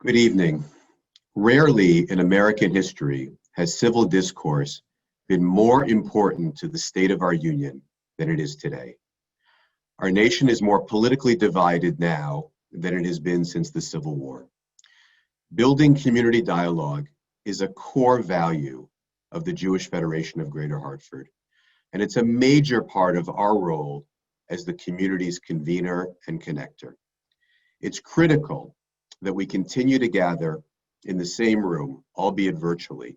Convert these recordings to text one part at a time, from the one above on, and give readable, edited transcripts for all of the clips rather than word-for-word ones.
Good evening. Rarely in American history has civil discourse been more important to the state of our union than it is today. Our nation is more politically divided now than it has been since the Civil War. Building community dialogue is a core value of the Jewish Federation of Greater Hartford, and it's a major part of our role as the community's convener and connector. It's critical that we continue to gather in the same room, albeit virtually,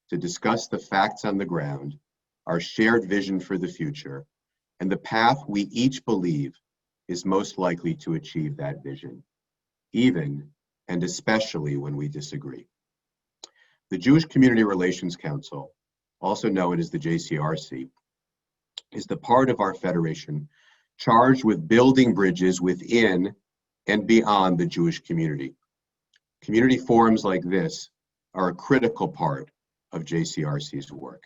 to discuss the facts on the ground, our shared vision for the future, and the path we each believe is most likely to achieve that vision, even and especially when we disagree. The Jewish Community Relations Council, also known as the JCRC, is the part of our federation charged with building bridges within and beyond the Jewish community. Community forums like this are a critical part of JCRC's work.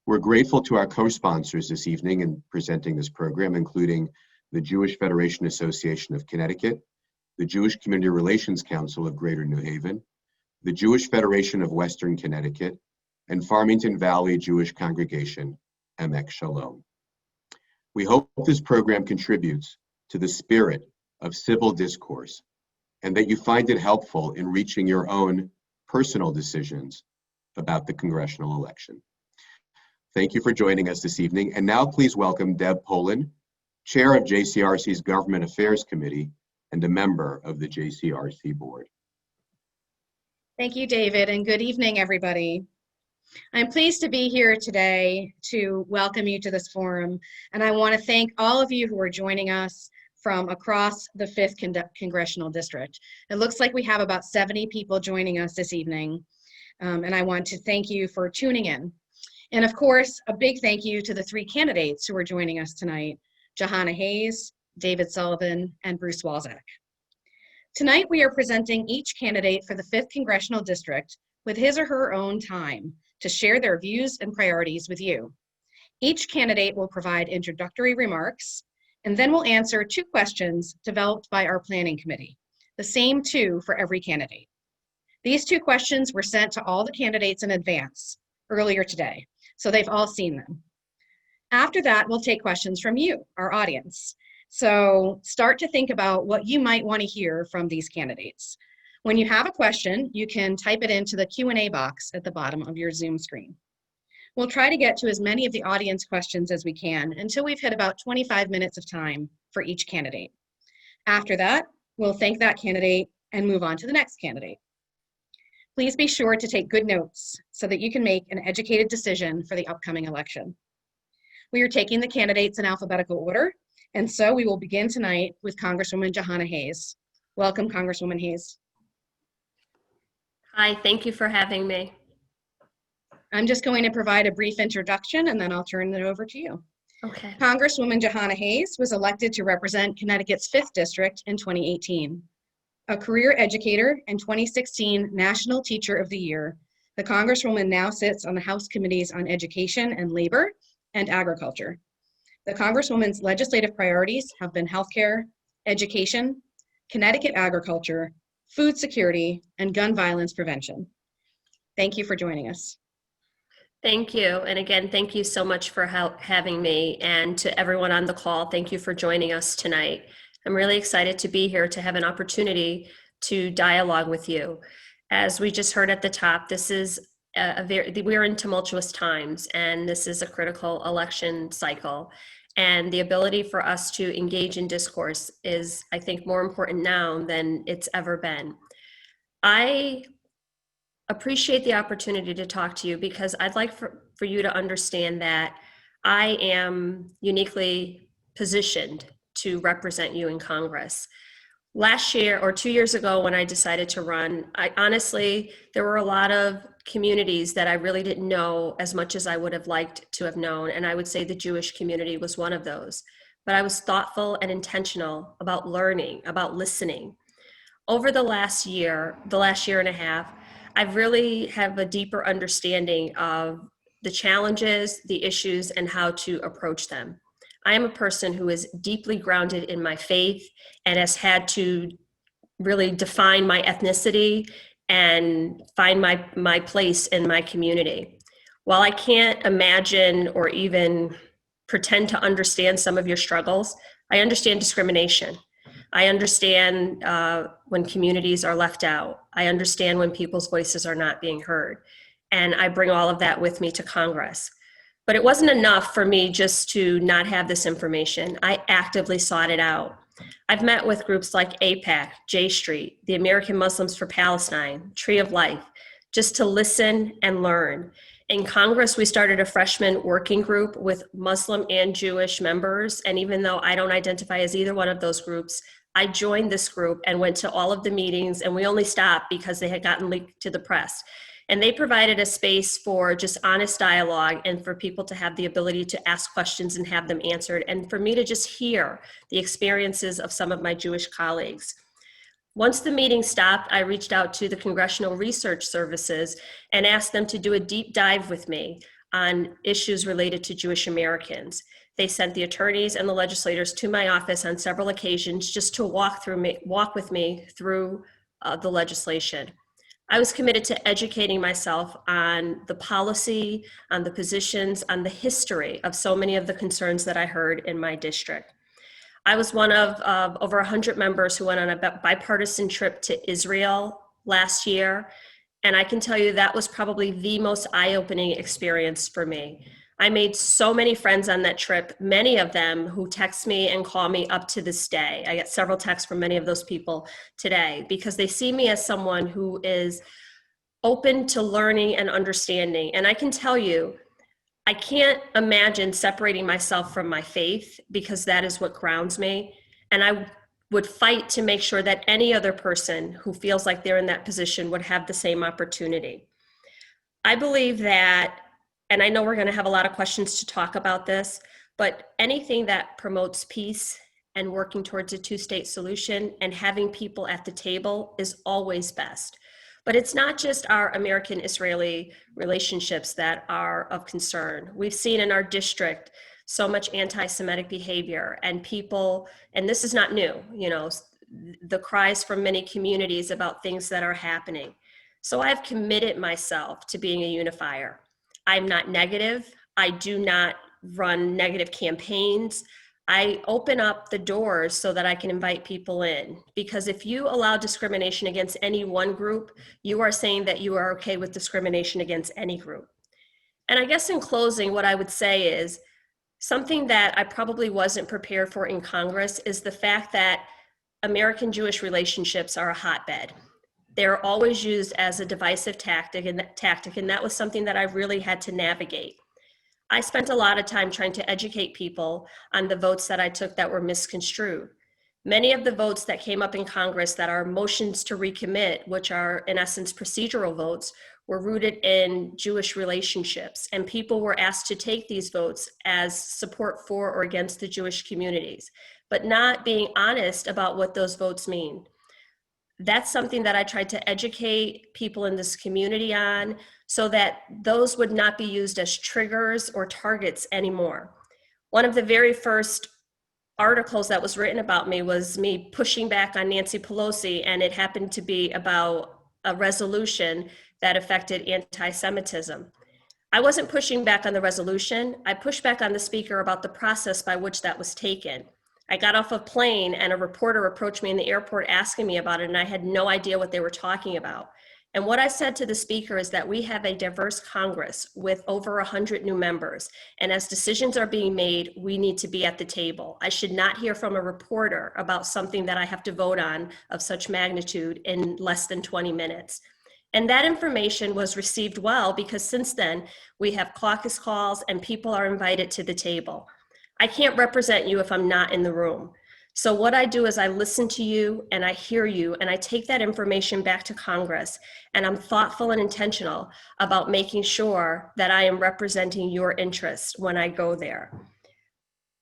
We're grateful to our co-sponsors this evening in presenting this program, including the Jewish Federation Association of Connecticut, the Jewish Community Relations Council of Greater New Haven, the Jewish Federation of Western Connecticut, and Farmington Valley Jewish Congregation, Emek Shalom. We hope this program contributes to the spirit of civil discourse and that you find it helpful in reaching your own personal decisions about the congressional election. Thank you for joining us this evening. And now please welcome Deb Poland, Chair of JCRC's Government Affairs Committee and a member of the JCRC Board. Thank you, David, and good evening, everybody. I'm pleased to be here today to welcome you to this forum, and I want to thank all of you who are joining us from across the 5th Congressional District. It looks like we have about 70 people joining us this evening, and I want to thank you for tuning in. And of course, a big thank you to the 3 candidates who are joining us tonight, Johanna Hayes, David Sullivan, and Bruce Walczak. Tonight, we are presenting each candidate for the 5th Congressional District with his or her own time to share their views and priorities with you. Each candidate will provide introductory remarks, and then we'll answer 2 questions developed by our planning committee, the same 2 for every candidate. These 2 questions were sent to all the candidates in advance earlier today, so they've all seen them. After that, we'll take questions from you, our audience. So start to think about what you might want to hear from these candidates. When you have a question, you can type it into the Q&A box at the bottom of your Zoom screen. We'll try to get to as many of the audience questions as we can until we've hit about 25 minutes of time for each candidate. After that, we'll thank that candidate and move on to the next candidate. Please be sure to take good notes so that you can make an educated decision for the upcoming election. We are taking the candidates in alphabetical order, and so we will begin tonight with Congresswoman Johanna Hayes. Welcome, Congresswoman Hayes. Hi, thank you for having me. I'm just going to provide a brief introduction and then I'll turn it over to you. Okay. Congresswoman Johanna Hayes was elected to represent Connecticut's 5th District in 2018. A career educator and 2016 National Teacher of the Year, the Congresswoman now sits on the House Committees on Education and Labor and Agriculture. The Congresswoman's legislative priorities have been healthcare, education, Connecticut agriculture, food security, and gun violence prevention. Thank you for joining us. Thank you. And again, thank you so much for having me. And to everyone on the call, thank you for joining us tonight. I'm really excited to be here to have an opportunity to dialogue with you. As we just heard at the top, this is we're in tumultuous times, and this is a critical election cycle. And the ability for us to engage in discourse is, I think, more important now than it's ever been. I appreciate the opportunity to talk to you because I'd like for you to understand that I am uniquely positioned to represent you in Congress. Last year or 2 years ago when I decided to run, there were a lot of communities that I really didn't know as much as I would have liked to have known. And I would say the Jewish community was one of those. But I was thoughtful and intentional about learning, about listening. Over the last year and a half, I've really have a deeper understanding of the challenges, the issues, and how to approach them. I am a person who is deeply grounded in my faith and has had to really define my ethnicity and find my place in my community. While I can't imagine or even pretend to understand some of your struggles, I understand discrimination. I understand when communities are left out. I understand when people's voices are not being heard. And I bring all of that with me to Congress. But it wasn't enough for me just to not have this information. I actively sought it out. I've met with groups like AIPAC, J Street, the American Muslims for Palestine, Tree of Life, just to listen and learn. In Congress, we started a freshman working group with Muslim and Jewish members. And even though I don't identify as either one of those groups, I joined this group and went to all of the meetings, and we only stopped because they had gotten leaked to the press. And they provided a space for just honest dialogue and for people to have the ability to ask questions and have them answered, and for me to just hear the experiences of some of my Jewish colleagues. Once the meeting stopped, I reached out to the Congressional Research Services and asked them to do a deep dive with me on issues related to Jewish Americans. They sent the attorneys and the legislators to my office on several occasions just to walk with me through the legislation. I was committed to educating myself on the policy, on the positions, on the history of so many of the concerns that I heard in my district. I was one of over 100 members who went on a bipartisan trip to Israel last year, and I can tell you that was probably the most eye-opening experience for me. I made so many friends on that trip, many of them who text me and call me up to this day. I get several texts from many of those people today because they see me as someone who is open to learning and understanding. And I can tell you, I can't imagine separating myself from my faith because that is what grounds me. And I would fight to make sure that any other person who feels like they're in that position would have the same opportunity. I believe that, and I know we're going to have a lot of questions to talk about this, but anything that promotes peace and working towards a two-state solution and having people at the table is always best. But it's not just our American-Israeli relationships that are of concern. We've seen in our district so much anti-Semitic behavior, and people, and this is not new, you know, the cries from many communities about things that are happening. So I've committed myself to being a unifier. I'm not negative. I do not run negative campaigns. I open up the doors so that I can invite people in, because if you allow discrimination against any one group, you are saying that you are okay with discrimination against any group. And I guess in closing, what I would say is something that I probably wasn't prepared for in Congress is the fact that American-Jewish relationships are a hotbed. They're always used as a divisive tactic, and that was something that I really had to navigate. I spent a lot of time trying to educate people on the votes that I took that were misconstrued. Many of the votes that came up in Congress that are motions to recommit, which are in essence procedural votes, were rooted in Jewish relationships, and people were asked to take these votes as support for or against the Jewish communities, but not being honest about what those votes mean. That's something that I tried to educate people in this community on so that those would not be used as triggers or targets anymore. One of the very first articles that was written about me was me pushing back on Nancy Pelosi, and it happened to be about a resolution that affected anti-Semitism. I wasn't pushing back on the resolution. I pushed back on the speaker about the process by which that was taken. I got off a plane and a reporter approached me in the airport asking me about it, and I had no idea what they were talking about. And what I said to the speaker is that we have a diverse Congress with over 100 new members. And as decisions are being made, we need to be at the table. I should not hear from a reporter about something that I have to vote on of such magnitude in less than 20 minutes. And that information was received well, because since then we have caucus calls and people are invited to the table. I can't represent you if I'm not in the room. So what I do is I listen to you and I hear you, and I take that information back to Congress, and I'm thoughtful and intentional about making sure that I am representing your interests when I go there.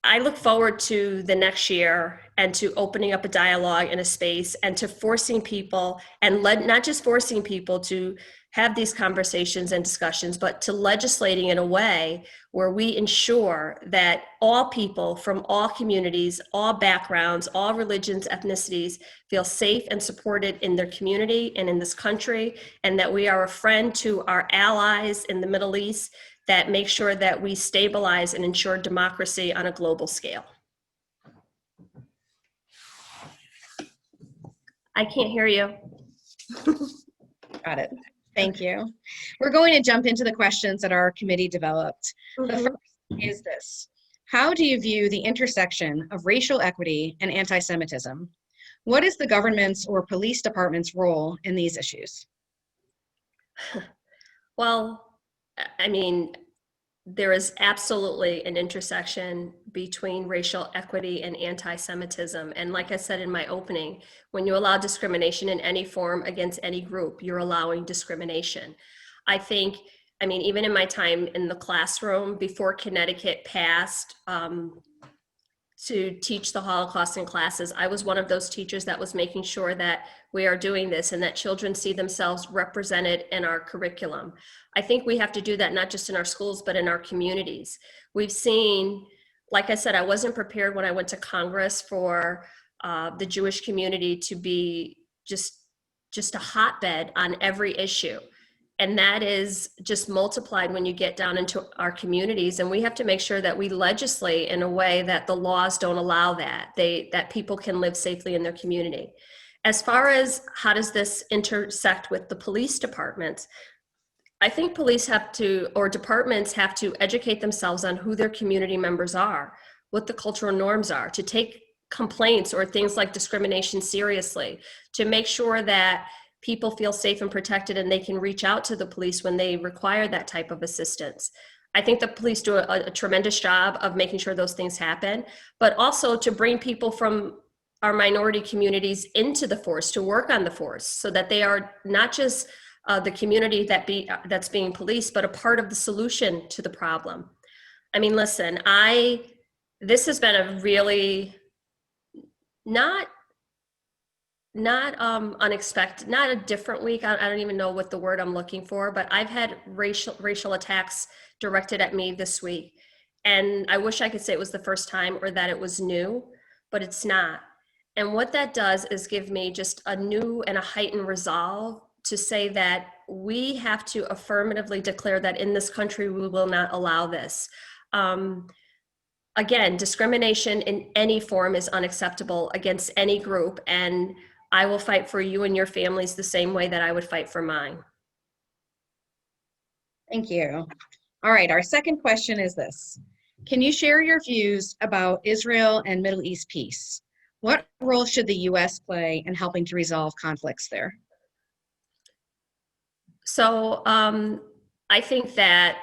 I look forward to the next year and to opening up a dialogue in a space and to forcing people, and not just forcing people to have these conversations and discussions, but to legislating in a way where we ensure that all people from all communities, all backgrounds, all religions, ethnicities feel safe and supported in their community and in this country, and that we are a friend to our allies in the Middle East that make sure that we stabilize and ensure democracy on a global scale. I can't hear you. Got it. Thank you. We're going to jump into the questions that our committee developed. The first is this: how do you view the intersection of racial equity and anti-Semitism? What is the government's or police department's role in these issues? Well, I mean, there is absolutely an intersection between racial equity and anti-Semitism. And like I said in my opening, when you allow discrimination in any form against any group, you're allowing discrimination. I think, I mean, even in my time in the classroom before Connecticut passed to teach the Holocaust in classes, I was one of those teachers that was making sure that we are doing this and that children see themselves represented in our curriculum. I think we have to do that not just in our schools, but in our communities. We've seen, like I said, I wasn't prepared when I went to Congress for the Jewish community to be just a hotbed on every issue. And that is just multiplied when you get down into our communities. And we have to make sure that we legislate in a way that the laws don't allow that, that people can live safely in their community. As far as how does this intersect with the police departments, I think police have to, or departments have to educate themselves on who their community members are, what the cultural norms are, to take complaints or things like discrimination seriously, to make sure that people feel safe and protected and they can reach out to the police when they require that type of assistance. I think the police do a tremendous job of making sure those things happen, but also to bring people from our minority communities into the force, to work on the force, so that they are not just the community that's being policed, but a part of the solution to the problem. I mean, listen, this has been a really not unexpected, not a different week. I don't even know what the word I'm looking for, but I've had racial attacks directed at me this week. And I wish I could say it was the first time or that it was new, but it's not. And what that does is give me just a new and a heightened resolve to say that we have to affirmatively declare that in this country, we will not allow this. Again, discrimination in any form is unacceptable against any group, and I will fight for you and your families the same way that I would fight for mine. Thank you. All right, our second question is this: can you share your views about Israel and Middle East peace? What role should the U.S. play in helping to resolve conflicts there? So I think that,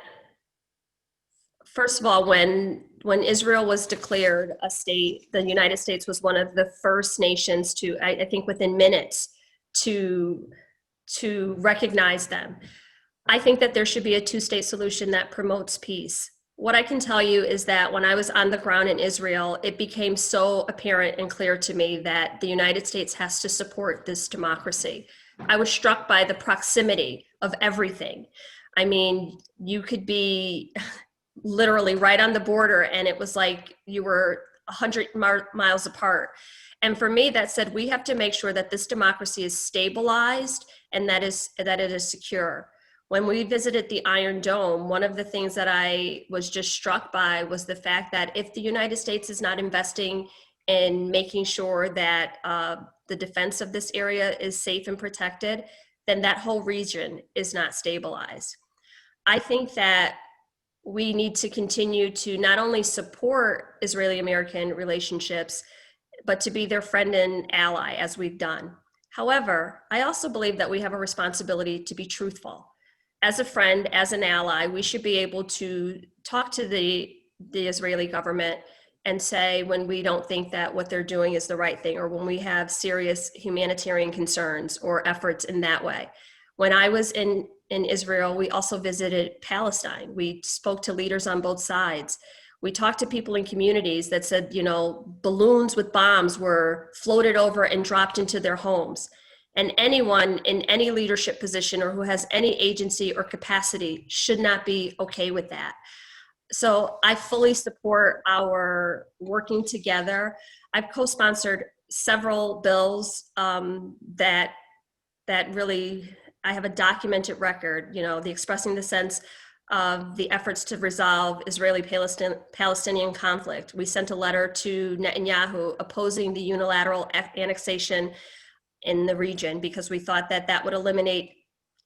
first of all, when Israel was declared a state, the United States was one of the first nations to, I think within minutes, to recognize them. I think that there should be a two-state solution that promotes peace. What I can tell you is that when I was on the ground in Israel, it became so apparent and clear to me that the United States has to support this democracy. I was struck by the proximity of everything. I mean, you could be literally right on the border and it was like you were 100 miles apart. And for me, that said, we have to make sure that this democracy is stabilized and that it is secure. When we visited the Iron Dome, one of the things that I was just struck by was the fact that if the United States is not investing in making sure that the defense of this area is safe and protected, then that whole region is not stabilized. I think that we need to continue to not only support Israeli-American relationships, but to be their friend and ally, as we've done. However, I also believe that we have a responsibility to be truthful. As a friend, as an ally, we should be able to talk to the Israeli government and say when we don't think that what they're doing is the right thing, or when we have serious humanitarian concerns or efforts in that way. When I was in Israel, we also visited Palestine. We spoke to leaders on both sides. We talked to people in communities that said, you know, balloons with bombs were floated over and dropped into their homes. And anyone in any leadership position or who has any agency or capacity should not be okay with that. So I fully support our working together. I've co-sponsored several bills that really, I have a documented record, the expressing the sense of the efforts to resolve Israeli-Palestinian conflict. We sent a letter to Netanyahu opposing the unilateral annexation in the region because we thought that that would eliminate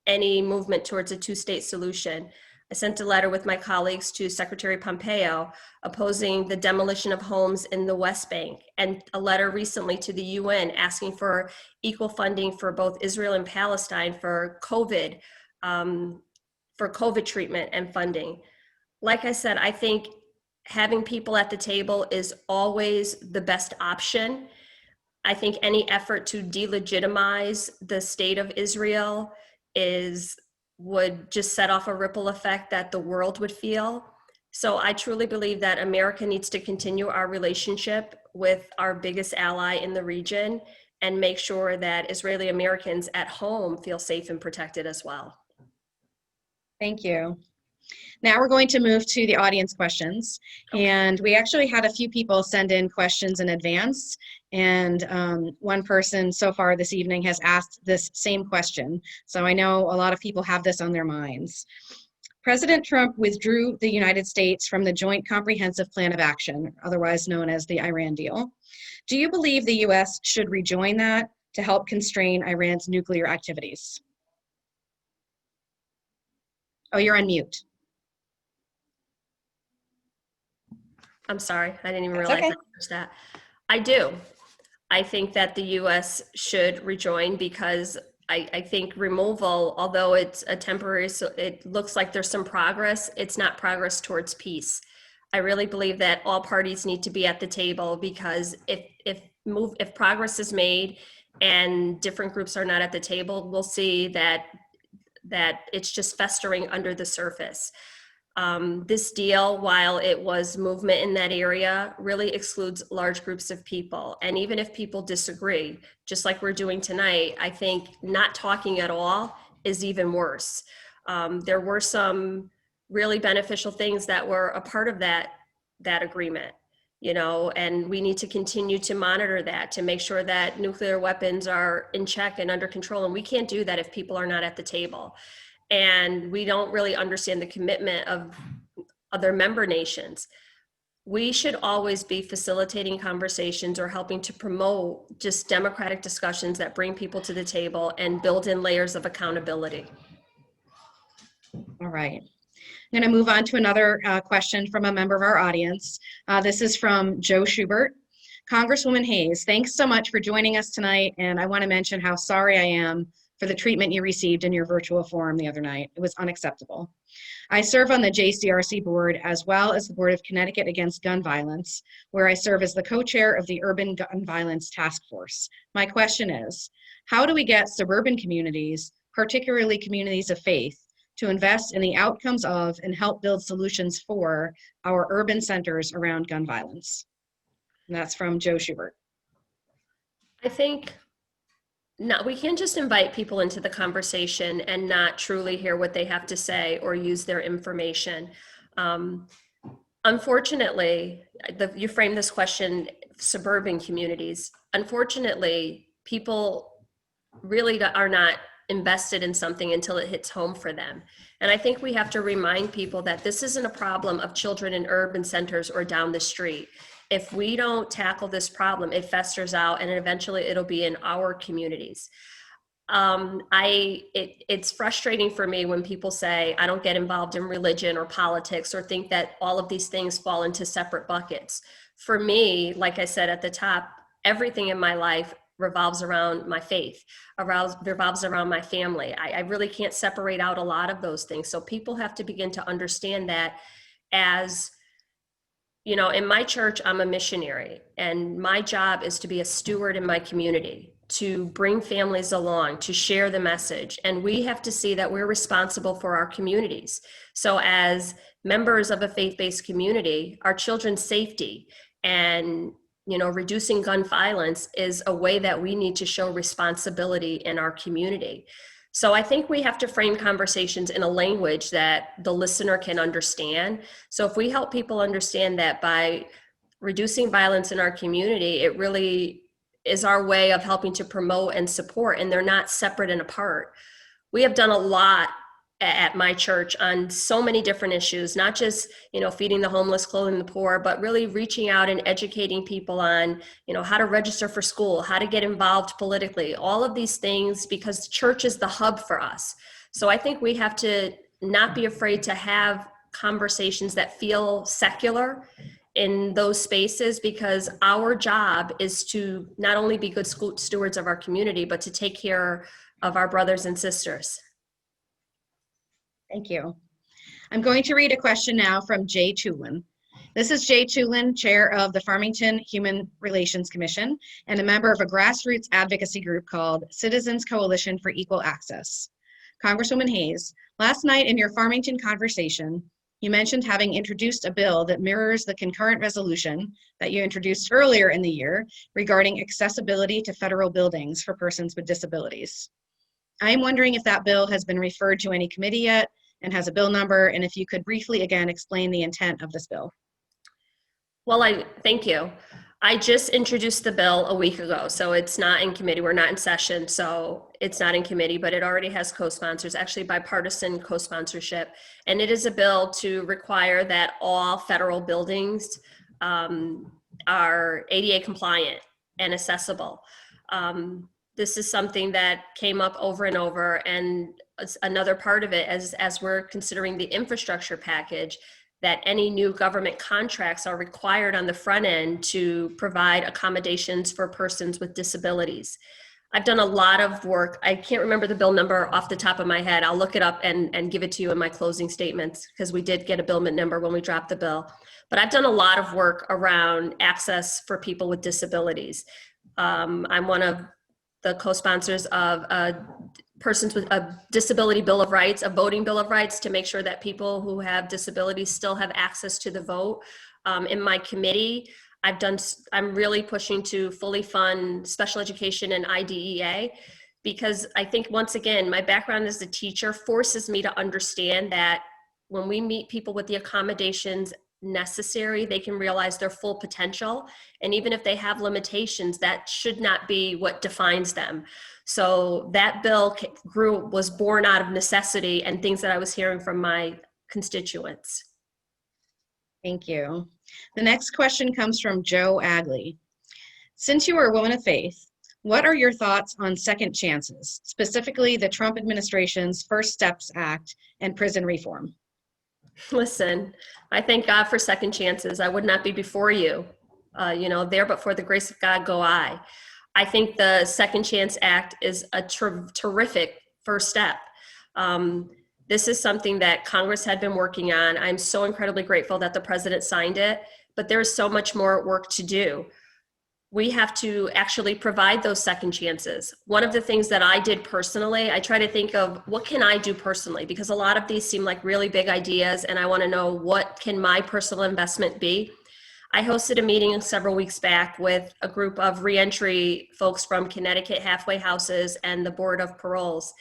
any movement towards a two-state solution. I sent a letter with my colleagues to Secretary Pompeo opposing the demolition of homes in the West Bank, and a letter recently to the UN asking for equal funding for both Israel and Palestine for COVID treatment and funding. Like I said, I think having people at the table is always the best option. I think any effort to delegitimize the state of Israel would just set off a ripple effect that the world would feel. So I truly believe that America needs to continue our relationship with our biggest ally in the region and make sure that Israeli Americans at home feel safe and protected as well. Thank you. Now we're going to move to the audience questions. And we actually had a few people send in questions in advance. And one person so far this evening has asked this same question. So I know a lot of people have this on their minds. President Trump withdrew the United States from the Joint Comprehensive Plan of Action, otherwise known as the Iran deal. Do you believe the US should rejoin that to help constrain Iran's nuclear activities? Oh, you're on mute. I'm sorry, I didn't even That's realize okay. that. I do. I think that the US should rejoin because I think removal, although it's a temporary, so it looks like there's some progress, it's not progress towards peace. I really believe that all parties need to be at the table because if progress is made and different groups are not at the table, we'll see that it's just festering under the surface. This deal, while it was movement in that area, really excludes large groups of people. And even if people disagree, just like we're doing tonight, I think not talking at all is even worse. There were some really beneficial things that were a part of that agreement, and we need to continue to monitor that to make sure that nuclear weapons are in check and under control. And we can't do that if people are not at the table. And we don't really understand the commitment of other member nations. We should always be facilitating conversations or helping to promote just democratic discussions that bring people to the table and build in layers of accountability. All right. I'm going to move on to another question from a member of our audience. This is from Joe Schubert. Congresswoman Hayes, thanks so much for joining us tonight. And I want to mention how sorry I am for the treatment you received in your virtual forum the other night. It was unacceptable. I serve on the JCRC board as well as the board of Connecticut Against Gun Violence, where I serve as the co-chair of the Urban Gun Violence Task Force. My question is, how do we get suburban communities, particularly communities of faith, to invest in the outcomes of and help build solutions for our urban centers around gun violence? And that's from Joe Schubert. I think no, we can't just invite people into the conversation and not truly hear what they have to say or use their information. Unfortunately, you frame this question, suburban communities. Unfortunately, people really are not invested in something until it hits home for them. And I think we have to remind people that this isn't a problem of children in urban centers or down the street. If we don't tackle this problem, it festers out and eventually it'll be in our communities. It's frustrating for me when people say, I don't get involved in religion or politics or think that all of these things fall into separate buckets. For me, like I said at the top, everything in my life revolves around my faith, revolves around my family. I really can't separate out a lot of those things. So people have to begin to understand that as in my church, I'm a missionary, and my job is to be a steward in my community, to bring families along, to share the message. And we have to see that we're responsible for our communities. So as members of a faith-based community, our children's safety and reducing gun violence is a way that we need to show responsibility in our community. So I think we have to frame conversations in a language that the listener can understand. So if we help people understand that by reducing violence in our community, it really is our way of helping to promote and support, and they're not separate and apart. We have done a lot at my church on so many different issues, not just, feeding the homeless, clothing the poor, but really reaching out and educating people on, how to register for school, how to get involved politically, all of these things, because church is the hub for us. So I think we have to not be afraid to have conversations that feel secular in those spaces, because our job is to not only be good stewards of our community, but to take care of our brothers and sisters. Thank you. I'm going to read a question now from Jay Tulin. This is Jay Tulin, chair of the Farmington Human Relations Commission and a member of a grassroots advocacy group called Citizens Coalition for Equal Access. Congresswoman Hayes, last night in your Farmington conversation, you mentioned having introduced a bill that mirrors the concurrent resolution that you introduced earlier in the year regarding accessibility to federal buildings for persons with disabilities. I am wondering if that bill has been referred to any committee yet and has a bill number, and if you could briefly again explain the intent of this bill. Well, thank you. I just introduced the bill a week ago, so it's not in committee. We're not in session, so it's not in committee, but it already has co-sponsors, actually bipartisan co-sponsorship. And it is a bill to require that all federal buildings are ADA compliant and accessible. This is something that came up over and over, and another part of it as we're considering the infrastructure package, that any new government contracts are required on the front end to provide accommodations for persons with disabilities. I've done a lot of work. I can't remember the bill number off the top of my head. I'll look it up and give it to you in my closing statements, because we did get a bill number when we dropped the bill. But I've done a lot of work around access for people with disabilities. I'm one of the co-sponsors of persons with a disability bill of rights, a voting bill of rights, to make sure that people who have disabilities still have access to the vote. In my committee, I'm really pushing to fully fund special education and IDEA, because I think, once again, my background as a teacher forces me to understand that when we meet people with the accommodations necessary, they can realize their full potential. And even if they have limitations, that should not be what defines them. So that bill was born out of necessity and things that I was hearing from my constituents. Thank you. The next question comes from Joe Agley. Since you are a woman of faith, what are your thoughts on second chances, specifically the Trump administration's First Steps Act and prison reform? Listen, I thank God for second chances. I would not be before you, there, but for the grace of God go I. I think the Second Chance Act is a terrific first step. This is something that Congress had been working on. I'm so incredibly grateful that the president signed it, but there's so much more work to do. We have to actually provide those second chances. One of the things that I did personally, I try to think of what can I do personally, because a lot of these seem like really big ideas, and I want to know what can my personal investment be. I hosted a meeting several weeks back with a group of reentry folks from Connecticut halfway houses and the Board of Paroles.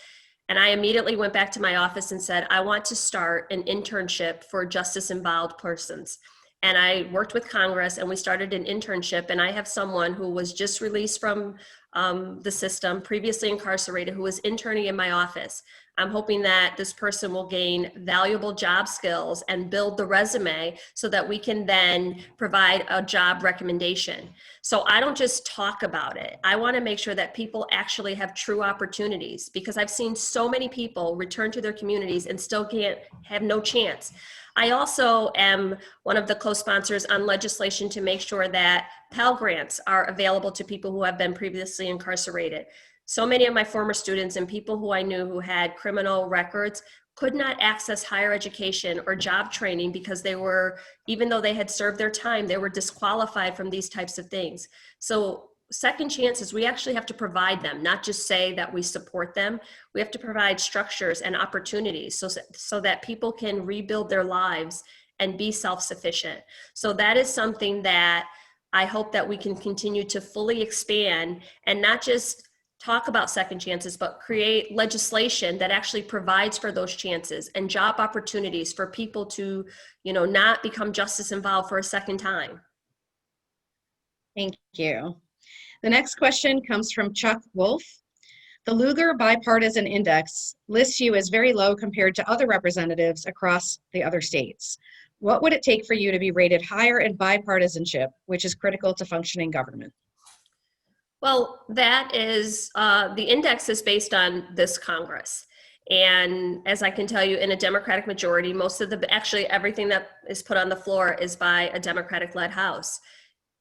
And I immediately went back to my office and said, I want to start an internship for justice-involved persons. And I worked with Congress, and we started an internship. And I have someone who was just released from the system, previously incarcerated, who was interning in my office. I'm hoping that this person will gain valuable job skills and build the resume so that we can then provide a job recommendation. So I don't just talk about it. I want to make sure that people actually have true opportunities, because I've seen so many people return to their communities and still have no chance. I also am one of the co-sponsors on legislation to make sure that Pell Grants are available to people who have been previously incarcerated. So many of my former students and people who I knew who had criminal records could not access higher education or job training because even though they had served their time, they were disqualified from these types of things. So second chances, we actually have to provide them, not just say that we support them. We have to provide structures and opportunities so that people can rebuild their lives and be self-sufficient. So that is something that I hope that we can continue to fully expand and not just talk about second chances, but create legislation that actually provides for those chances and job opportunities for people to, not become justice involved for a second time. Thank you. The next question comes from Chuck Wolf. The Lugar Bipartisan Index lists you as very low compared to other representatives across the other states. What would it take for you to be rated higher in bipartisanship, which is critical to functioning government? Well, that is, the index is based on this Congress. And as I can tell you, in a Democratic majority, actually everything that is put on the floor is by a Democratic-led House.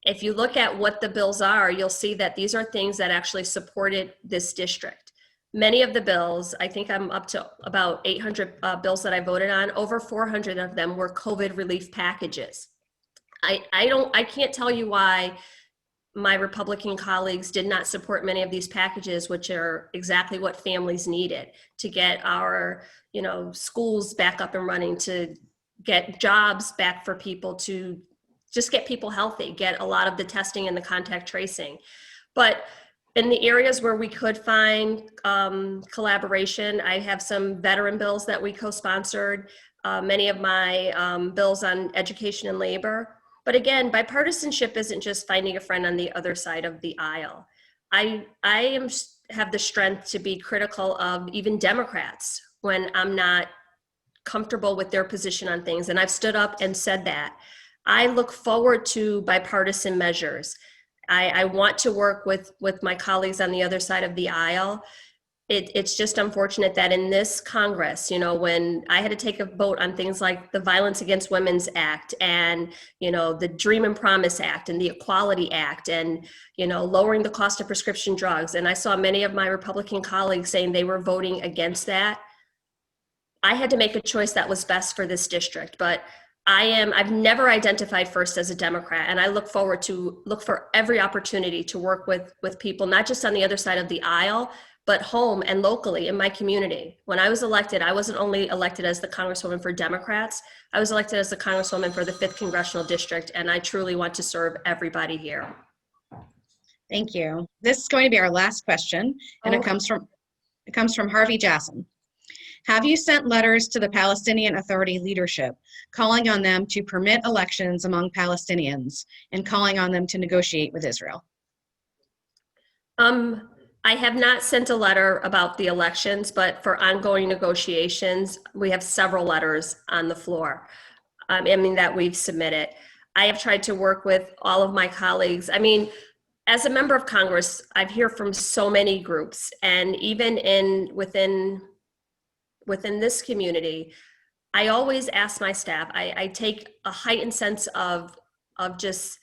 If you look at what the bills are, you'll see that these are things that actually supported this district. Many of the bills, I think I'm up to about 800 bills that I voted on, over 400 of them were COVID relief packages. I can't tell you why my Republican colleagues did not support many of these packages, which are exactly what families needed to get our, schools back up and running, to get jobs back for people, to just get people healthy, get a lot of the testing and the contact tracing. But in the areas where we could find collaboration, I have some veteran bills that we co-sponsored, many of my bills on education and labor. But again, bipartisanship isn't just finding a friend on the other side of the aisle. I have the strength to be critical of even Democrats when I'm not comfortable with their position on things. And I've stood up and said that. I look forward to bipartisan measures. I want to work with my colleagues on the other side of the aisle. It's just unfortunate that in this Congress, when I had to take a vote on things like the Violence Against Women's Act and, the Dream and Promise Act and the Equality Act and, lowering the cost of prescription drugs. And I saw many of my Republican colleagues saying they were voting against that. I had to make a choice that was best for this district, but I've never identified first as a Democrat, and I look for every opportunity to work with people, not just on the other side of the aisle, but home and locally in my community. When I was elected, I wasn't only elected as the Congresswoman for Democrats, I was elected as the Congresswoman for the 5th Congressional District, and I truly want to serve everybody here. Thank you. This is going to be our last question, and it comes from Harvey Jasson. Have you sent letters to the Palestinian Authority leadership calling on them to permit elections among Palestinians and calling on them to negotiate with Israel? I have not sent a letter about the elections, but for ongoing negotiations, we have several letters on the floor. That we've submitted. I have tried to work with all of my colleagues. As a member of Congress, I hear from so many groups, and even within this community, I always ask my staff, I take a heightened sense of just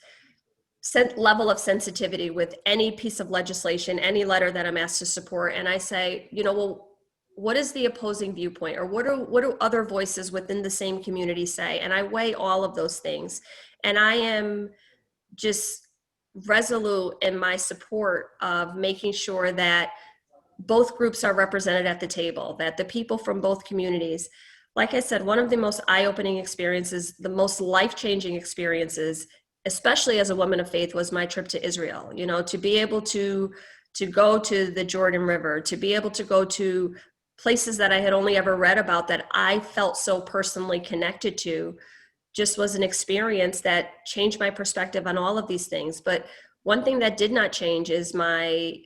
level of sensitivity with any piece of legislation, any letter that I'm asked to support. And I say, well, what is the opposing viewpoint, or what do other voices within the same community say? And I weigh all of those things. And I am just resolute in my support of making sure that both groups are represented at the table, that the people from both communities, like I said, one of the most eye-opening experiences, the most life-changing experiences, especially as a woman of faith, was my trip to Israel. To be able to go to the Jordan River, to be able to go to places that I had only ever read about that I felt so personally connected to, just was an experience that changed my perspective on all of these things. But one thing that did not change is the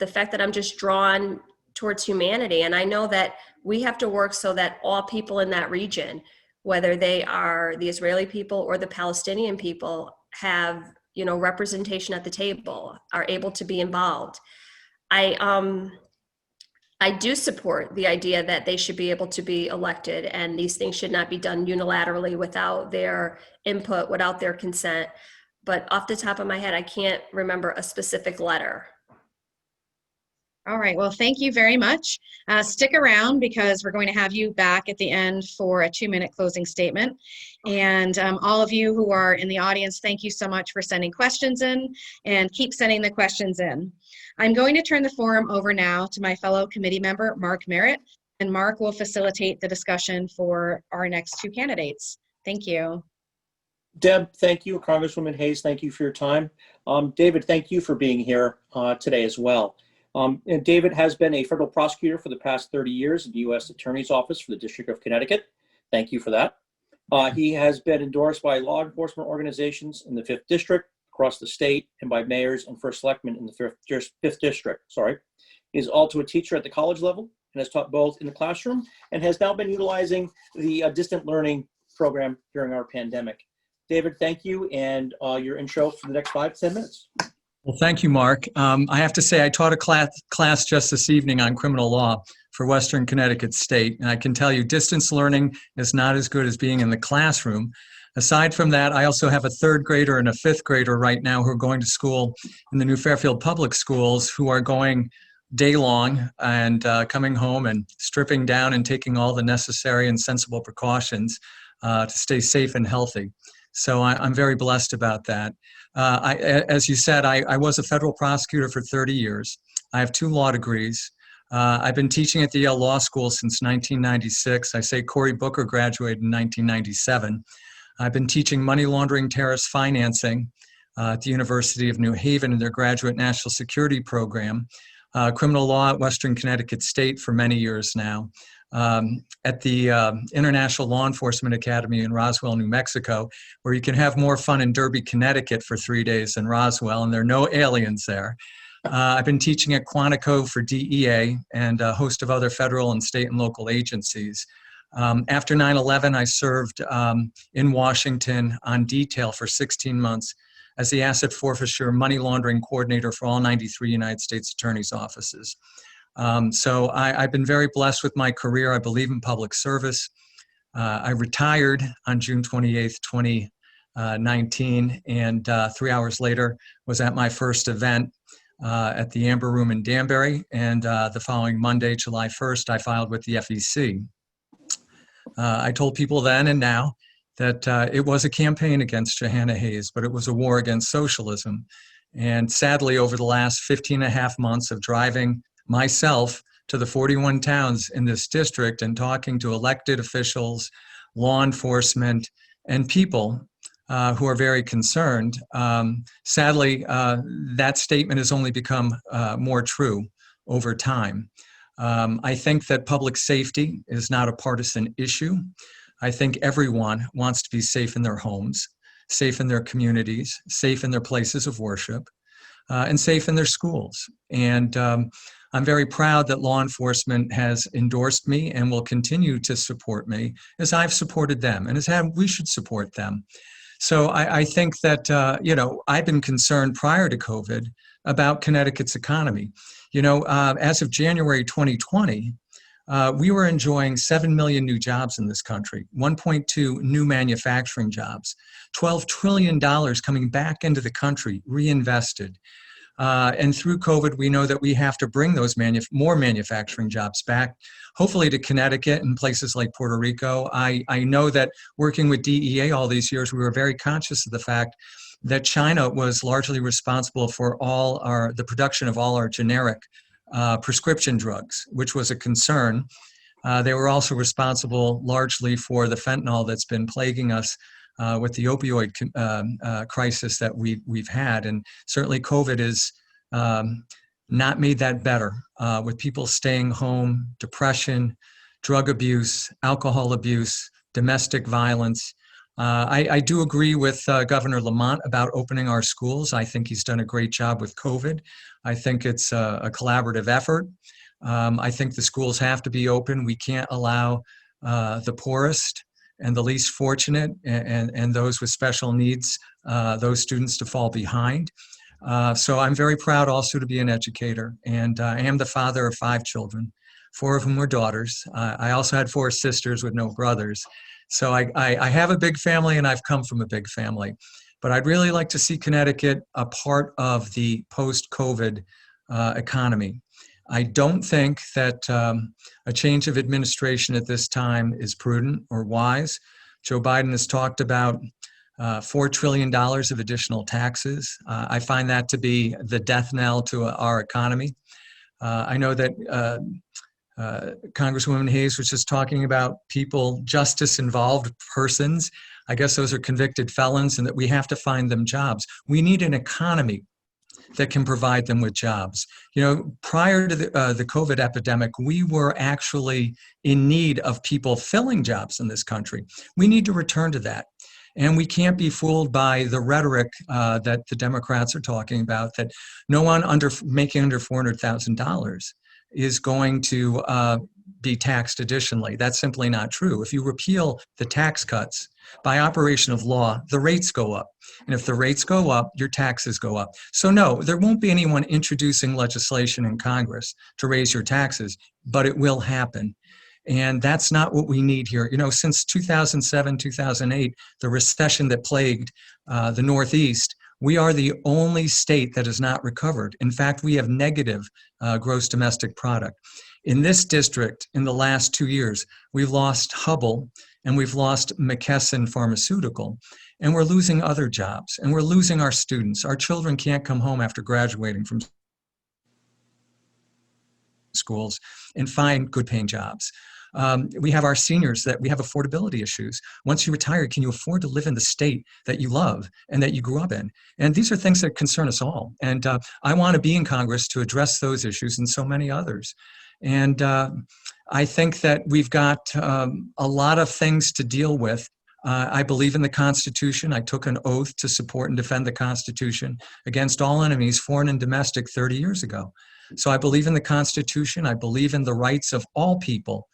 fact that I'm just drawn towards humanity. And I know that we have to work so that all people in that region, whether they are the Israeli people or the Palestinian people, have, representation at the table, are able to be involved. I do support the idea that they should be able to be elected, and these things should not be done unilaterally without their input, without their consent. But off the top of my head, I can't remember a specific letter. All right, well, thank you very much. Stick around because we're going to have you back at the end for a 2-minute closing statement. And all of you who are in the audience, thank you so much for sending questions in, and keep sending the questions in. I'm going to turn the forum over now to my fellow committee member, Mark Merritt, and Mark will facilitate the discussion for our next 2 candidates. Thank you. Deb, thank you. Congresswoman Hayes, thank you for your time. David, thank you for being here today as well. And David has been a federal prosecutor for the past 30 years in the U.S. Attorney's Office for the District of Connecticut. Thank you for that. He has been endorsed by law enforcement organizations in the 5th District, across the state, and by mayors and first selectmen in the 5th District. He is also a teacher at the college level and has taught both in the classroom and has now been utilizing the distant learning program during our pandemic. David, thank you, and your intro for the next 5 to 10 minutes. Well, thank you, Mark. I have to say I taught a class just this evening on criminal law for Western Connecticut State, and I can tell you distance learning is not as good as being in the classroom. Aside from that, I also have a 3rd grader and a 5th grader right now who are going to school in the New Fairfield Public Schools, who are going day long and coming home and stripping down and taking all the necessary and sensible precautions to stay safe and healthy. So I'm very blessed about that. As you said, I was a federal prosecutor for 30 years. I have 2 law degrees. I've been teaching at the Yale Law School since 1996. I say Cory Booker graduated in 1997. I've been teaching money laundering terrorist financing at the University of New Haven in their graduate national security program, criminal law at Western Connecticut State for many years now. At the International Law Enforcement Academy in Roswell, New Mexico, where you can have more fun in Derby, Connecticut for 3 days than Roswell, and there are no aliens there. I've been teaching at Quantico for DEA and a host of other federal and state and local agencies. After 9/11, I served in Washington on detail for 16 months as the asset forfeiture money laundering coordinator for all 93 United States attorneys' offices. So I've been very blessed with my career. I believe in public service. I retired on June 28th, 2019, and 3 hours later was at my first event at the Amber Room in Danbury. And the following Monday, July 1st, I filed with the FEC. I told people then and now that it was a campaign against Johanna Hayes, but it was a war against socialism. And sadly, over the last 15 and a half months of driving myself to the 41 towns in this district and talking to elected officials, law enforcement, and people who are very concerned, sadly, that statement has only become more true over time. I think that public safety is not a partisan issue. I think everyone wants to be safe in their homes, safe in their communities, safe in their places of worship, and safe in their schools. And I'm very proud that law enforcement has endorsed me and will continue to support me as I've supported them and as we should support them. So I think that, I've been concerned prior to COVID about Connecticut's economy. As of January 2020, we were enjoying 7 million new jobs in this country, 1.2 new manufacturing jobs, $12 trillion coming back into the country, reinvested. And through COVID, we know that we have to bring those more manufacturing jobs back, hopefully to Connecticut and places like Puerto Rico. I know that working with DEA all these years, we were very conscious of the fact that China was largely responsible for the production of all our generic prescription drugs, which was a concern. They were also responsible largely for the fentanyl that's been plaguing us with the opioid crisis that we've had. And certainly COVID has not made that better with people staying home, depression, drug abuse, alcohol abuse, domestic violence. I do agree with Governor Lamont about opening our schools. I think he's done a great job with COVID. I think it's a collaborative effort. I think the schools have to be open. We can't allow the poorest and the least fortunate and those with special needs, those students to fall behind. So I'm very proud also to be an educator, and I am the father of 5 children. 4 of them were daughters. I also had 4 sisters with no brothers. So I have a big family and I've come from a big family. But I'd really like to see Connecticut a part of the post-COVID economy. I don't think that a change of administration at this time is prudent or wise. Joe Biden has talked about $4 trillion of additional taxes. I find that to be the death knell to our economy. I know that Congresswoman Hayes was just talking about people, justice-involved persons. I guess those are convicted felons, and that we have to find them jobs. We need an economy that can provide them with jobs. You know, prior to the COVID epidemic, we were actually in need of people filling jobs in this country. We need to return to that. And we can't be fooled by the rhetoric that the Democrats are talking about, that no one making under $400,000 is going to be taxed additionally. That's simply not true. If you repeal the tax cuts, by operation of law, the rates go up. And if the rates go up, your taxes go up. So no, there won't be anyone introducing legislation in Congress to raise your taxes, but it will happen. And that's not what we need here. You know, since 2007, 2008, the recession that plagued the Northeast, we are the only state that has not recovered. In fact, we have negative gross domestic product. In this district, in the last 2 years, we've lost Hubble and we've lost McKesson Pharmaceutical, and we're losing other jobs, and we're losing our students. Our children can't come home after graduating from schools and find good paying jobs. We have our seniors that we have affordability issues. Once you retire, can you afford to live in the state that you love and that you grew up in? And these are things that concern us all. And I want to be in Congress to address those issues and so many others. And I think that we've got a lot of things to deal with. I believe in the Constitution. I took an oath to support and defend the Constitution against all enemies, foreign and domestic, 30 years ago. So I believe in the Constitution. I believe in the rights of all people,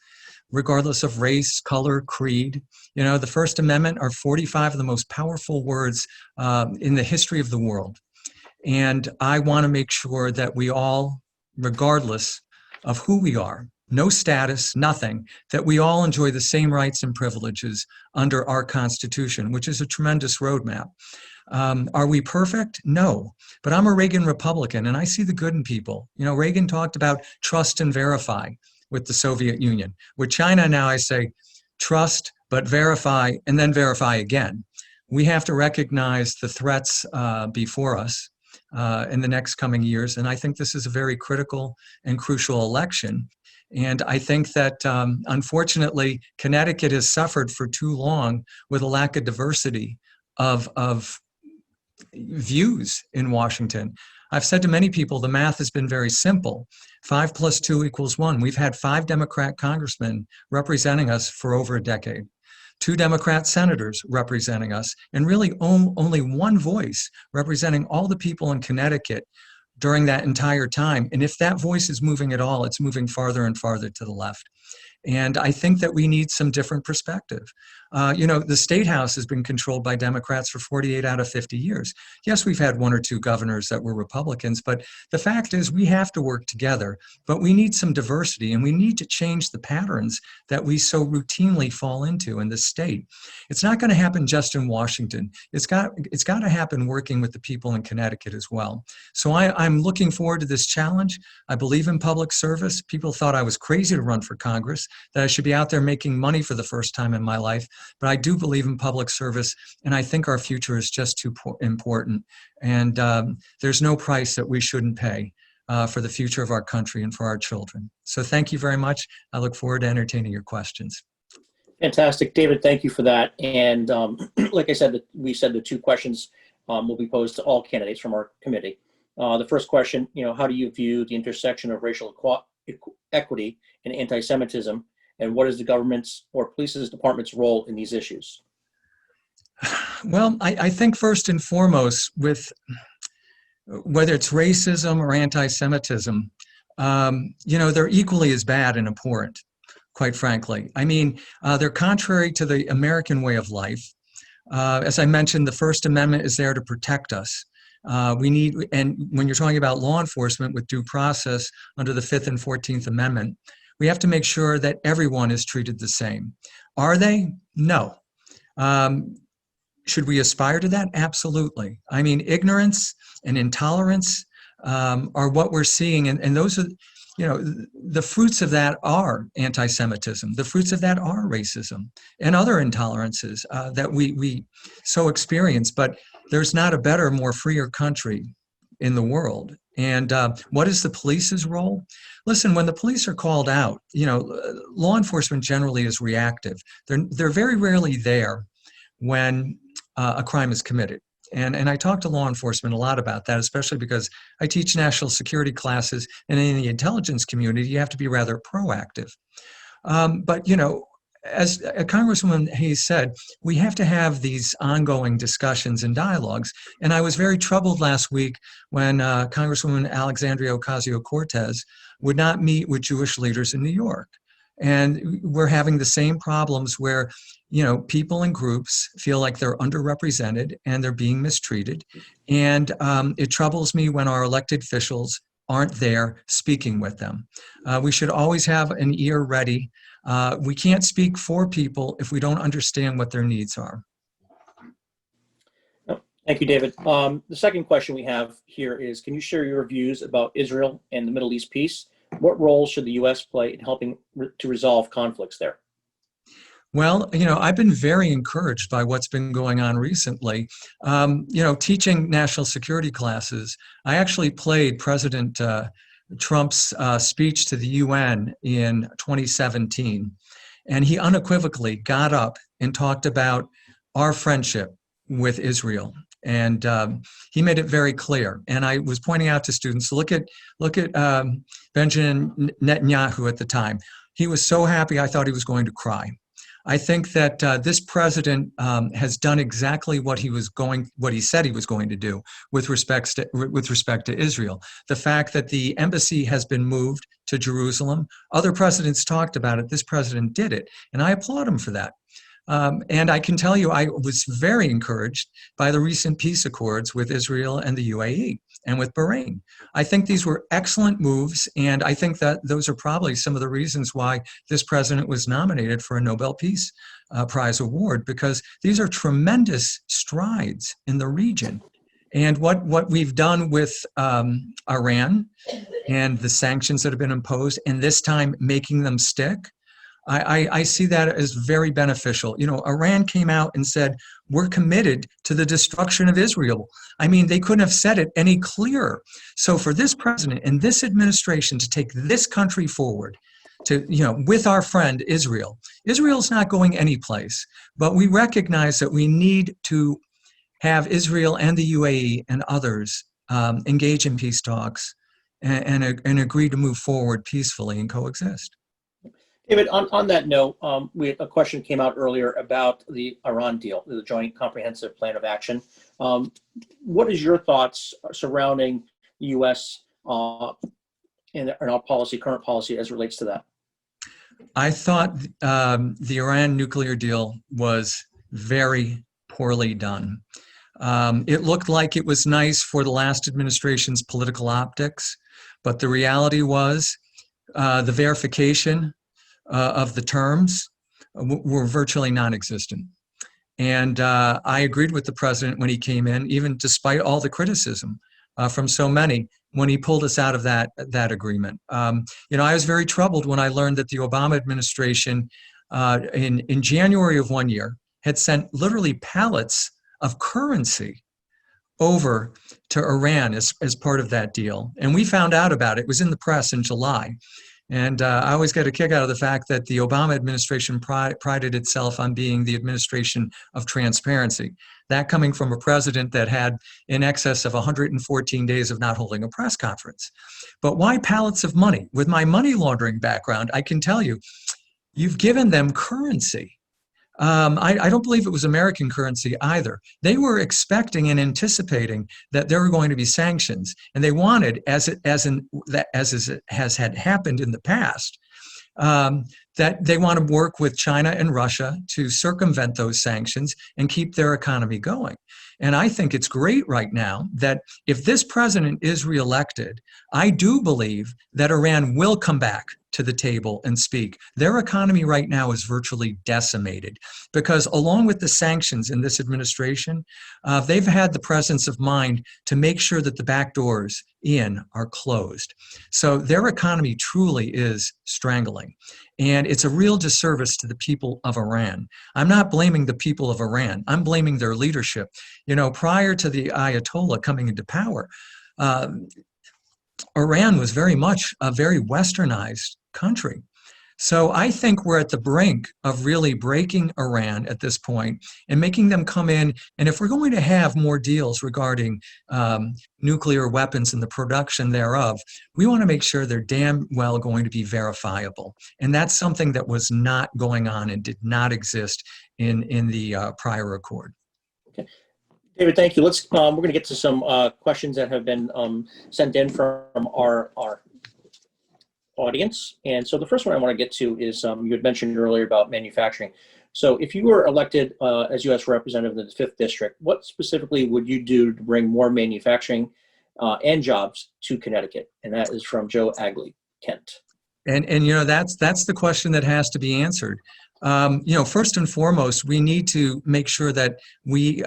regardless of race, color, creed. You know, the First Amendment are 45 of the most powerful words in the history of the world. And I want to make sure that we all, regardless of who we are, no status, nothing, that we all enjoy the same rights and privileges under our Constitution, which is a tremendous roadmap. Are we perfect? No, but I'm a Reagan Republican and I see the good in people. You know, Reagan talked about trust and verify with the Soviet Union. With China now, I say trust, but verify, and then verify again. We have to recognize the threats before us in the next coming years. And I think this is a very critical and crucial election. And I think that, unfortunately, Connecticut has suffered for too long with a lack of diversity of views in Washington. I've said to many people, the math has been very simple. 5 + 2 = 1. We've had 5 Democrat congressmen representing us for over a decade, 2 Democrat senators representing us, and really only 1 voice representing all the people in Connecticut during that entire time. And if that voice is moving at all, it's moving farther and farther to the left. And I think that we need some different perspective. You know, the State House has been controlled by Democrats for 48 out of 50 years. Yes, we've had 1 or 2 governors that were Republicans, but the fact is we have to work together, but we need some diversity and we need to change the patterns that we so routinely fall into in the state. It's not going to happen just in Washington. It's got to happen working with the people in Connecticut as well. So I'm looking forward to this challenge. I believe in public service. People thought I was crazy to run for Congress, that I should be out there making money for the first time in my life. But I do believe in public service, and I think our future is just too important. And there's no price that we shouldn't pay for the future of our country and for our children. So thank you very much. I look forward to entertaining your questions. Fantastic. David, thank you for that. And like I said, we said the 2 questions will be posed to all candidates from our committee. The first question, you know, how do you view the intersection of racial equity and anti-Semitism, and what is the government's or police's department's role in these issues? Well, I think first and foremost, with whether it's racism or anti-Semitism, you know, they're equally as bad and important, quite frankly. I mean, they're contrary to the American way of life. As I mentioned, the First Amendment is there to protect us. And when you're talking about law enforcement with due process under the 5th and 14th Amendment, we have to make sure that everyone is treated the same. Are they? No. Should we aspire to that? Absolutely. I mean, ignorance and intolerance are what we're seeing, and those are, you know, the fruits of that are anti-Semitism. The fruits of that are racism and other intolerances that we so experience. But there's not a better, more freer country in the world. And what is the police's role? Listen, when the police are called out, you know, law enforcement generally is reactive. They're very rarely there when a crime is committed. And I talk to law enforcement a lot about that, especially because I teach national security classes, and in the intelligence community, you have to be rather proactive. But, you know, as Congresswoman Hayes said, we have to have these ongoing discussions and dialogues. And I was very troubled last week when Congresswoman Alexandria Ocasio-Cortez would not meet with Jewish leaders in New York. And we're having the same problems where, you know, people and groups feel like they're underrepresented and they're being mistreated. And it troubles me when our elected officials aren't there speaking with them. We should always have an ear ready. We can't speak for people if we don't understand what their needs are. Thank you, David. The second question we have here is, can you share your views about Israel and the Middle East peace? What role should the U.S. play in helping to resolve conflicts there? Well, you know, I've been very encouraged by what's been going on recently. You know, teaching national security classes, I actually played President Trump's speech to the UN in 2017, and he unequivocally got up and talked about our friendship with Israel. And he made it very clear. And I was pointing out to students, look at Benjamin Netanyahu at the time. He was so happy, I thought he was going to cry. I think that this president has done exactly what he said he was going to do with respect to Israel. The fact that the embassy has been moved to Jerusalem, other presidents talked about it. This president did it, and I applaud him for that. And I can tell you, I was very encouraged by the recent peace accords with Israel and the UAE and with Bahrain. I think these were excellent moves, and I think that those are probably some of the reasons why this president was nominated for a Nobel Peace Prize award, because these are tremendous strides in the region. And what we've done with Iran and the sanctions that have been imposed, and this time making them stick, I see that as very beneficial. You know, Iran came out and said, we're committed to the destruction of Israel. I mean, they couldn't have said it any clearer. So for this president and this administration to take this country forward, to, you know, with our friend Israel, Israel's not going anyplace, but we recognize that we need to have Israel and the UAE and others engage in peace talks and agree to move forward peacefully and coexist. David, on that note, a question came out earlier about the Iran deal, the Joint Comprehensive Plan of Action. What is your thoughts surrounding the U.S. And our policy, current policy, as it relates to that? I thought the Iran nuclear deal was very poorly done. It looked like it was nice for the last administration's political optics, but the reality was the verification of the terms were virtually non-existent. And I agreed with the president when he came in, even despite all the criticism from so many, when he pulled us out of that agreement. You know, I was very troubled when I learned that the Obama administration in January of one year had sent literally pallets of currency over to Iran as part of that deal. And we found out about it. It was in the press in July. And I always get a kick out of the fact that the Obama administration prided itself on being the administration of transparency. That coming from a president that had in excess of 114 days of not holding a press conference. But why pallets of money? With my money laundering background, I can tell you, you've given them currency. I don't believe it was American currency either. They were expecting and anticipating that there were going to be sanctions, and they wanted, as it has had happened in the past, that they want to work with China and Russia to circumvent those sanctions and keep their economy going. And I think it's great right now that if this president is reelected, I do believe that Iran will come back to the table and speak. Their economy right now is virtually decimated because along with the sanctions in this administration, they've had the presence of mind to make sure that the back doors in are closed. So their economy truly is strangling. And it's a real disservice to the people of Iran. I'm not blaming the people of Iran. I'm blaming their leadership. You know, prior to the Ayatollah coming into power, Iran was very much a very westernized country. So I think we're at the brink of really breaking Iran at this point and making them come in. And if we're going to have more deals regarding nuclear weapons and the production thereof, we want to make sure they're damn well going to be verifiable. And that's something that was not going on and did not exist in the prior accord. Okay. David, thank you. We're going to get to some questions that have been sent in from our audience. And so the first one I want to get to is you had mentioned earlier about manufacturing. So if you were elected as U.S. Representative in the 5th District, what specifically would you do to bring more manufacturing and jobs to Connecticut? And that is from Joe Agley, Kent. And that's the question that has to be answered. First and foremost, we need to make sure that we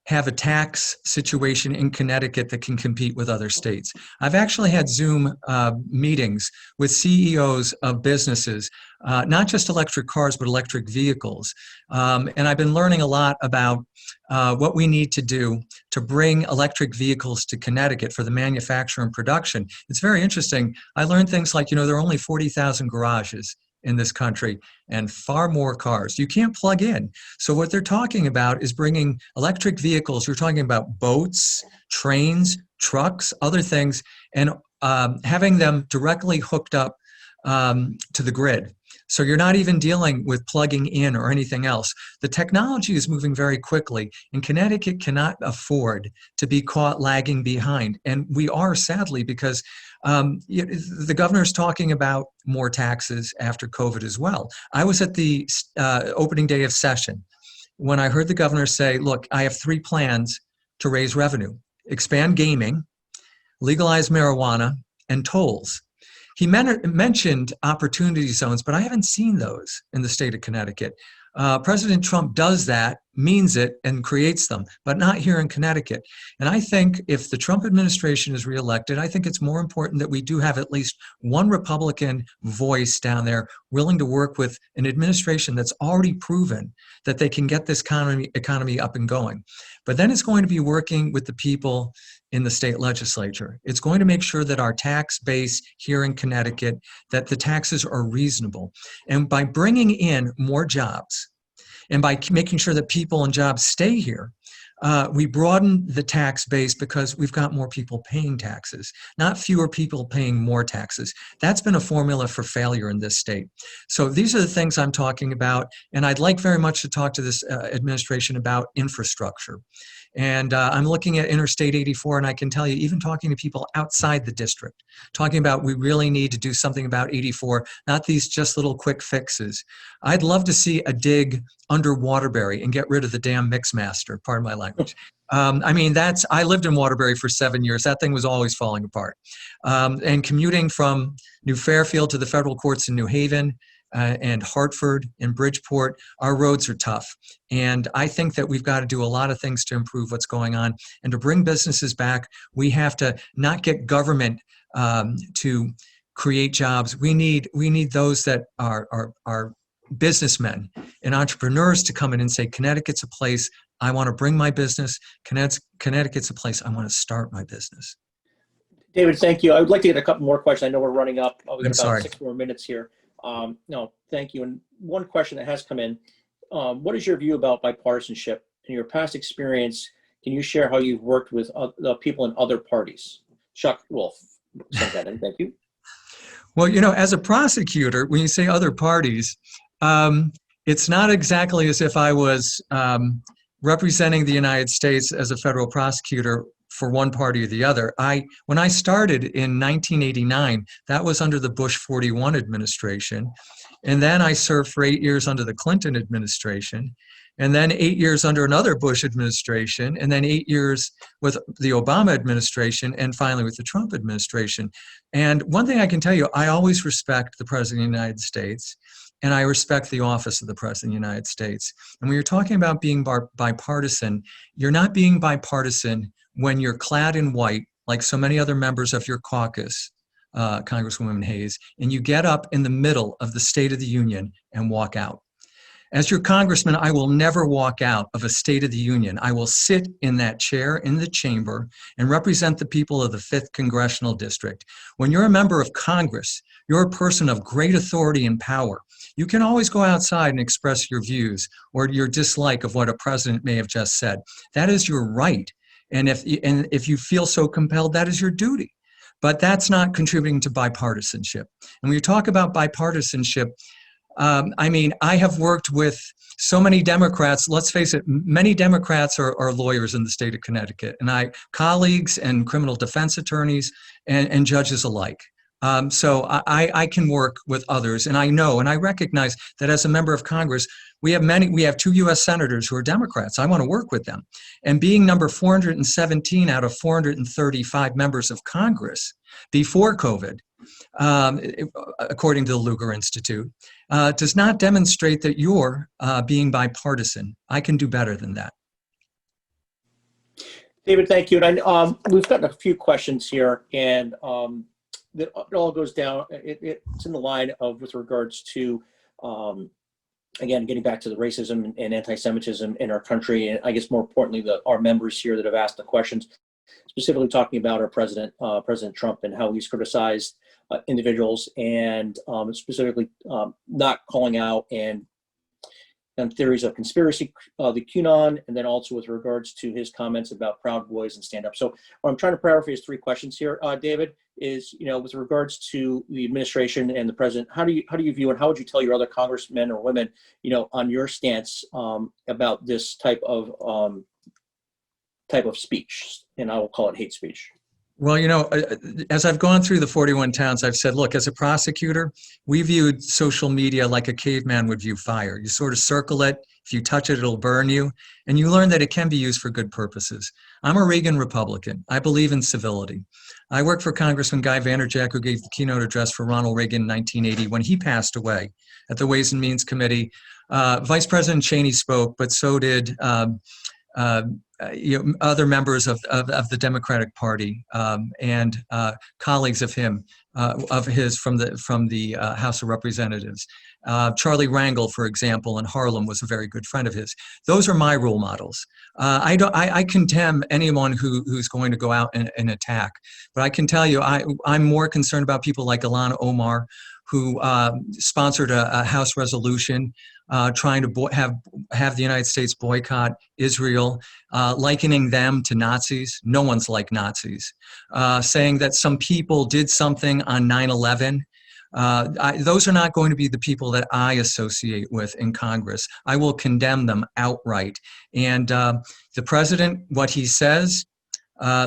have a tax situation in Connecticut that can compete with other states. I've actually had Zoom meetings with CEOs of businesses, not just electric cars, but electric vehicles. And I've been learning a lot about what we need to do to bring electric vehicles to Connecticut for the manufacture and production. It's very interesting. I learned things like, there are only 40,000 garages in this country and far more cars. You can't plug in. So what they're talking about is bringing electric vehicles. You're talking about boats, trains, trucks, other things, and having them directly hooked up to the grid. So you're not even dealing with plugging in or anything else. The technology is moving very quickly, and Connecticut cannot afford to be caught lagging behind. And we are, sadly, because the governor's talking about more taxes after COVID as well. I was at the opening day of session when I heard the governor say, look, I have 3 plans to raise revenue: expand gaming, legalize marijuana, and tolls. He mentioned opportunity zones, but I haven't seen those in the state of Connecticut. President Trump does that, means it, and creates them, but not here in Connecticut. And I think if the Trump administration is reelected, I think it's more important that we do have at least one Republican voice down there willing to work with an administration that's already proven that they can get this economy up and going. But then it's going to be working with the people in the state legislature. It's going to make sure that our tax base here in Connecticut, that the taxes are reasonable. And by bringing in more jobs, and by making sure that people and jobs stay here, we broaden the tax base because we've got more people paying taxes, not fewer people paying more taxes. That's been a formula for failure in this state. So these are the things I'm talking about, and I'd like very much to talk to this administration about infrastructure. And I'm looking at Interstate 84, and I can tell you, even talking to people outside the district, talking about we really need to do something about 84, not these just little quick fixes. I'd love to see a dig under Waterbury and get rid of the damn mixmaster, pardon my language. I lived in Waterbury for 7 years. That thing was always falling apart. And commuting from New Fairfield to the federal courts in New Haven, and Hartford and Bridgeport, our roads are tough. And I think that we've got to do a lot of things to improve what's going on. And to bring businesses back, we have to not get government to create jobs. We need those that are businessmen and entrepreneurs to come in and say, Connecticut's a place I want to bring my business. Connecticut's a place I want to start my business. David, thank you. I would like to get a couple more questions. I know we're running up. We've got about 6 more minutes here. No, thank you. And one question that has come in, what is your view about bipartisanship? In your past experience, can you share how you've worked with people in other parties? Chuck Wolf sent that in. Thank you. Well, as a prosecutor, when you say other parties, it's not exactly as if I was representing the United States as a federal prosecutor for one party or the other. When I started in 1989, that was under the Bush 41 administration. And then I served for 8 years under the Clinton administration, and then 8 years under another Bush administration, and then 8 years with the Obama administration, and finally with the Trump administration. And one thing I can tell you, I always respect the President of the United States, and I respect the office of the President of the United States. And when you're talking about being bipartisan, you're not being bipartisan when you're clad in white, like so many other members of your caucus, Congresswoman Hayes, and you get up in the middle of the State of the Union and walk out. As your congressman, I will never walk out of a State of the Union. I will sit in that chair in the chamber and represent the people of the 5th Congressional District. When you're a member of Congress, you're a person of great authority and power. You can always go outside and express your views or your dislike of what a president may have just said. That is your right. And if you feel so compelled, that is your duty. But that's not contributing to bipartisanship. And when you talk about bipartisanship, I mean, I have worked with so many Democrats. Let's face it, many Democrats are lawyers in the state of Connecticut, and colleagues and criminal defense attorneys and judges alike. So I can work with others, and I know and I recognize that as a member of Congress, we have 2 U.S. senators who are Democrats. I want to work with them. And being number 417 out of 435 members of Congress before COVID, according to the Lugar Institute, does not demonstrate that you're being bipartisan. I can do better than that. David, thank you. And we've gotten a few questions here, and it all goes down. It's in the line of with regards to, again, getting back to the racism and anti-Semitism in our country, and I guess more importantly, our members here that have asked the questions, specifically talking about our president, President Trump, and how he's criticized individuals, and specifically not calling out and theories of conspiracy, the QAnon, and then also with regards to his comments about Proud Boys and stand up. So what I'm trying to paraphrase 3 questions here, David, is, with regards to the administration and the president, how do you view and how would you tell your other congressmen or women, on your stance about this type of speech, and I will call it hate speech? Well, as I've gone through the 41 towns, I've said, look, as a prosecutor, we viewed social media like a caveman would view fire. You sort of circle it. If you touch it, it'll burn you. And you learn that it can be used for good purposes. I'm a Reagan Republican. I believe in civility. I worked for Congressman Guy Vanderjack, who gave the keynote address for Ronald Reagan in 1980 when he passed away at the Ways and Means Committee. Vice President Cheney spoke, but so did other members of the Democratic Party and colleagues of his from the House of Representatives. Charlie Rangel, for example, in Harlem was a very good friend of his. Those are my role models. I condemn anyone who's going to go out and attack, but I can tell you I'm more concerned about people like Ilhan Omar, who sponsored a House resolution trying to have the United States boycott Israel, likening them to Nazis. No one's like Nazis. Saying that some people did something on 9/11. Those are not going to be the people that I associate with in Congress. I will condemn them outright. And the president, what he says,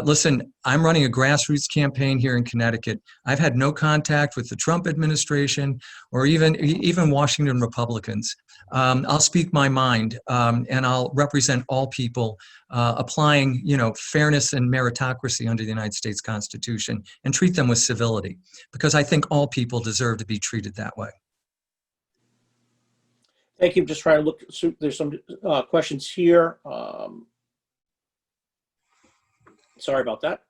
listen, I'm running a grassroots campaign here in Connecticut. I've had no contact with the Trump administration or even Washington Republicans. I'll speak my mind, and I'll represent all people, applying, fairness and meritocracy under the United States Constitution, and treat them with civility, because I think all people deserve to be treated that way. Thank you. Just trying to look. So there's some questions here. Sorry about that.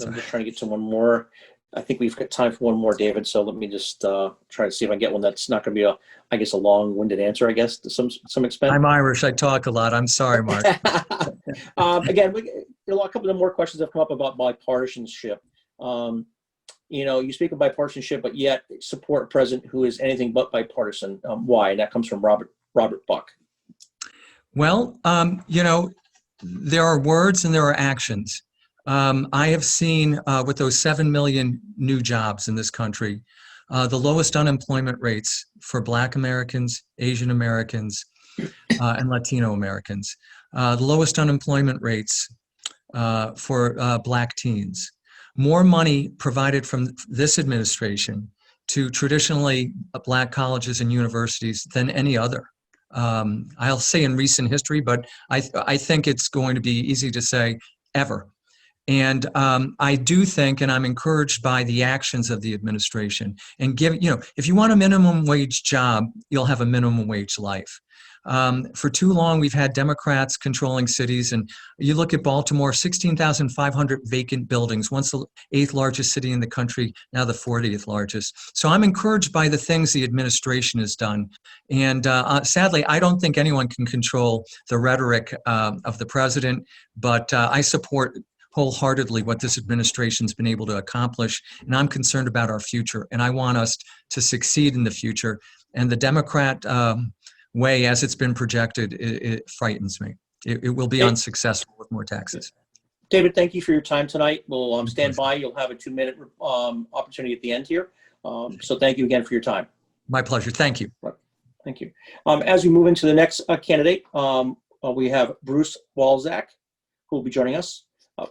I'm just trying to get to one more. I think we've got time for one more, David. So let me just try to see if I can get one that's not going to be a long-winded answer, I guess, to some extent. I'm Irish. I talk a lot. I'm sorry, Mark. Again, a couple of more questions have come up about bipartisanship. You speak of bipartisanship, but yet support a president who is anything but bipartisan. Why? And that comes from Robert Buck. Well, there are words and there are actions. I have seen with those 7 million new jobs in this country, the lowest unemployment rates for Black Americans, Asian Americans, and Latino Americans. The lowest unemployment rates for Black teens. More money provided from this administration to traditionally Black colleges and universities than any other. I'll say in recent history, but I think it's going to be easy to say ever. And I do think, and I'm encouraged by the actions of the administration. And if you want a minimum wage job, you'll have a minimum wage life. For too long, we've had Democrats controlling cities, and you look at Baltimore, 16,500 vacant buildings, once the 8th largest city in the country, now the 40th largest. So I'm encouraged by the things the administration has done. And sadly, I don't think anyone can control the rhetoric of the president, but I support wholeheartedly what this administration's been able to accomplish, and I'm concerned about our future, and I want us to succeed in the future. And the Democrat way, as it's been projected, it frightens me. It will be unsuccessful with more taxes. David, thank you for your time tonight. We'll stand by. You'll have a 2-minute opportunity at the end here. So thank you again for your time. My pleasure. Thank you. Right. Thank you. As we move into the next candidate, we have Bruce Walczak, who will be joining us.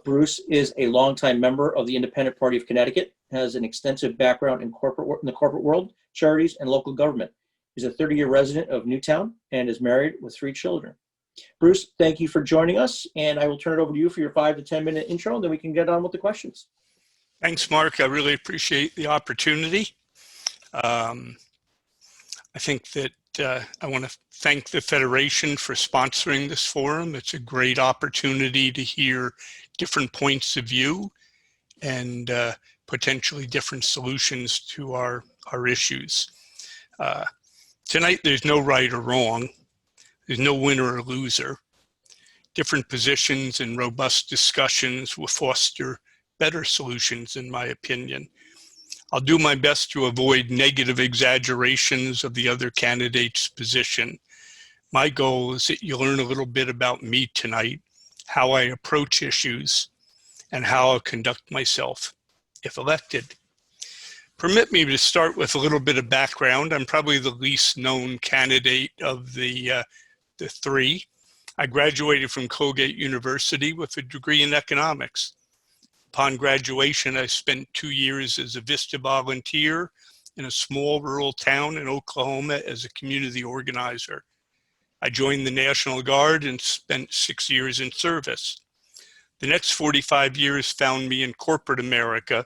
Bruce is a longtime member of the Independent Party of Connecticut, has an extensive background in the corporate world, charities, and local government. He's a 30-year resident of Newtown and is married with 3 children. Bruce, thank you for joining us, and I will turn it over to you for your 5 to 10-minute intro, and then we can get on with the questions. Thanks, Mark. I really appreciate the opportunity. I think that I want to thank the Federation for sponsoring this forum. It's a great opportunity to hear different points of view and potentially different solutions to our issues. Tonight, there's no right or wrong. There's no winner or loser. Different positions and robust discussions will foster better solutions, in my opinion. I'll do my best to avoid negative exaggerations of the other candidate's position. My goal is that you learn a little bit about me tonight, how I approach issues, and how I'll conduct myself if elected. Permit me to start with a little bit of background. I'm probably the least known candidate of the 3. I graduated from Colgate University with a degree in economics. Upon graduation, I spent 2 years as a VISTA volunteer in a small rural town in Oklahoma as a community organizer. I joined the National Guard and spent 6 years in service. The next 45 years found me in corporate America,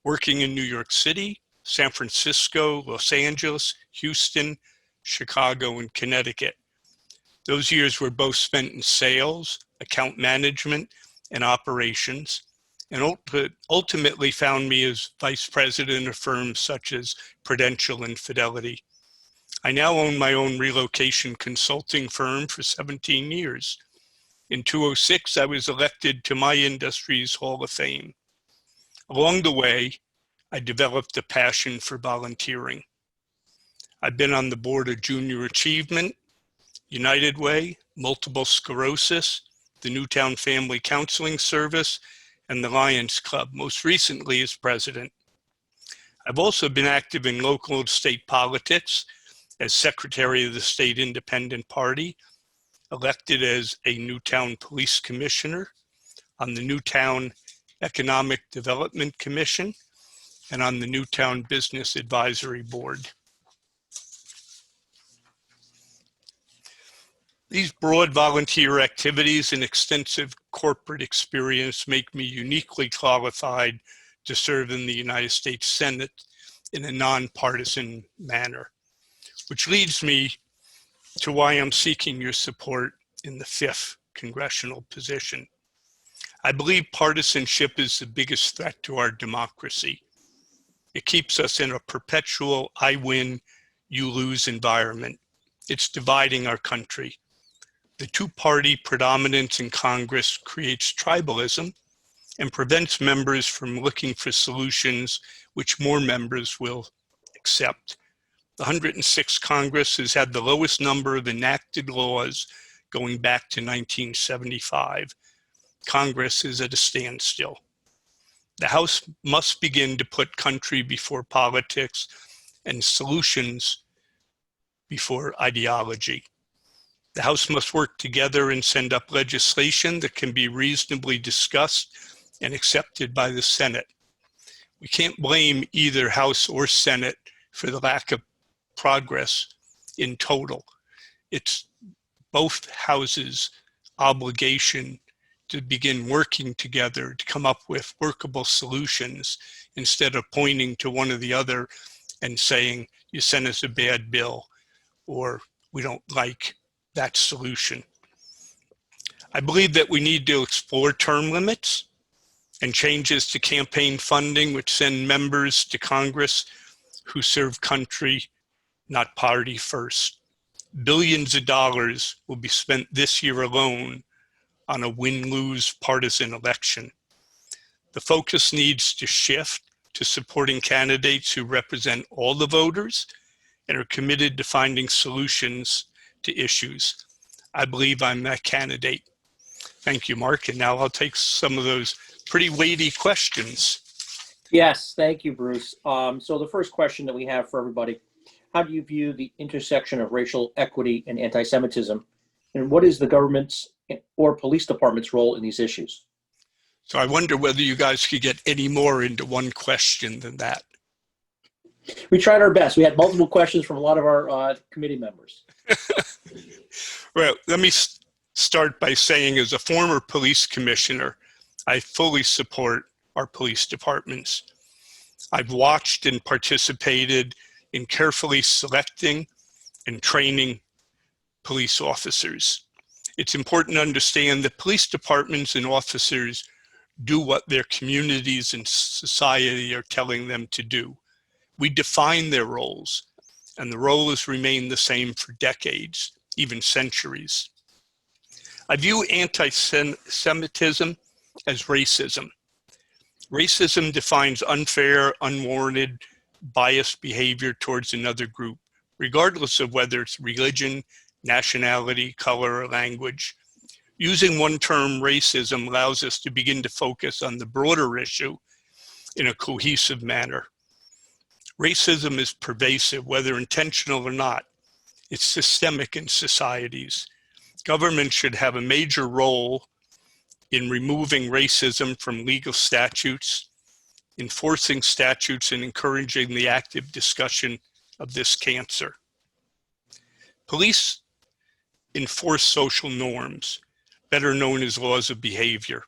working in New York City, San Francisco, Los Angeles, Houston, Chicago, and Connecticut. Those years were both spent in sales, account management, and operations, and ultimately found me as vice president of firms such as Prudential and Fidelity. I now own my own relocation consulting firm for 17 years. In 2006, I was elected to my industry's Hall of Fame. Along the way, I developed a passion for volunteering. I've been on the board of Junior Achievement, United Way, Multiple Sclerosis, the Newtown Family Counseling Service, and the Lions Club, most recently as president. I've also been active in local and state politics as secretary of the State Independent Party, elected as a Newtown Police Commissioner, on the Newtown Economic Development Commission, and on the Newtown Business Advisory Board. These broad volunteer activities and extensive corporate experience make me uniquely qualified to serve in the United States Senate in a nonpartisan manner, which leads me to why I'm seeking your support in the 5th congressional position. I believe partisanship is the biggest threat to our democracy. It keeps us in a perpetual I win, you lose environment. It's dividing our country. The 2-party predominance in Congress creates tribalism and prevents members from looking for solutions which more members will accept. The 106th Congress has had the lowest number of enacted laws going back to 1975. Congress is at a standstill. The House must begin to put country before politics and solutions before ideology. The House must work together and send up legislation that can be reasonably discussed and accepted by the Senate. We can't blame either House or Senate for the lack of progress in total. It's both houses' obligation to begin working together to come up with workable solutions instead of pointing to one or the other and saying, you sent us a bad bill, or we don't like that solution. I believe that we need to explore term limits and changes to campaign funding, which send members to Congress who serve country, not party first. Billions of dollars will be spent this year alone on a win-lose partisan election. The focus needs to shift to supporting candidates who represent all the voters and are committed to finding solutions to issues. I believe I'm that candidate. Thank you, Mark. And now I'll take some of those pretty weighty questions. Yes, thank you, Bruce. So the first question that we have for everybody, how do you view the intersection of racial equity and anti-Semitism? And what is the government's or police department's role in these issues? So I wonder whether you guys could get any more into one question than that. We tried our best. We had multiple questions from a lot of our committee members. Well, let me start by saying, as a former police commissioner, I fully support our police departments. I've watched and participated in carefully selecting and training police officers. It's important to understand that police departments and officers do what their communities and society are telling them to do. We define their roles, and the role has remained the same for decades, even centuries. I view anti-Semitism as racism. Racism defines unfair, unwarranted, biased behavior towards another group, regardless of whether it's religion, nationality, color, or language. Using one term, racism, allows us to begin to focus on the broader issue in a cohesive manner. Racism is pervasive, whether intentional or not. It's systemic in societies. Government should have a major role in removing racism from legal statutes, enforcing statutes, and encouraging the active discussion of this cancer. Police enforce social norms, better known as laws of behavior.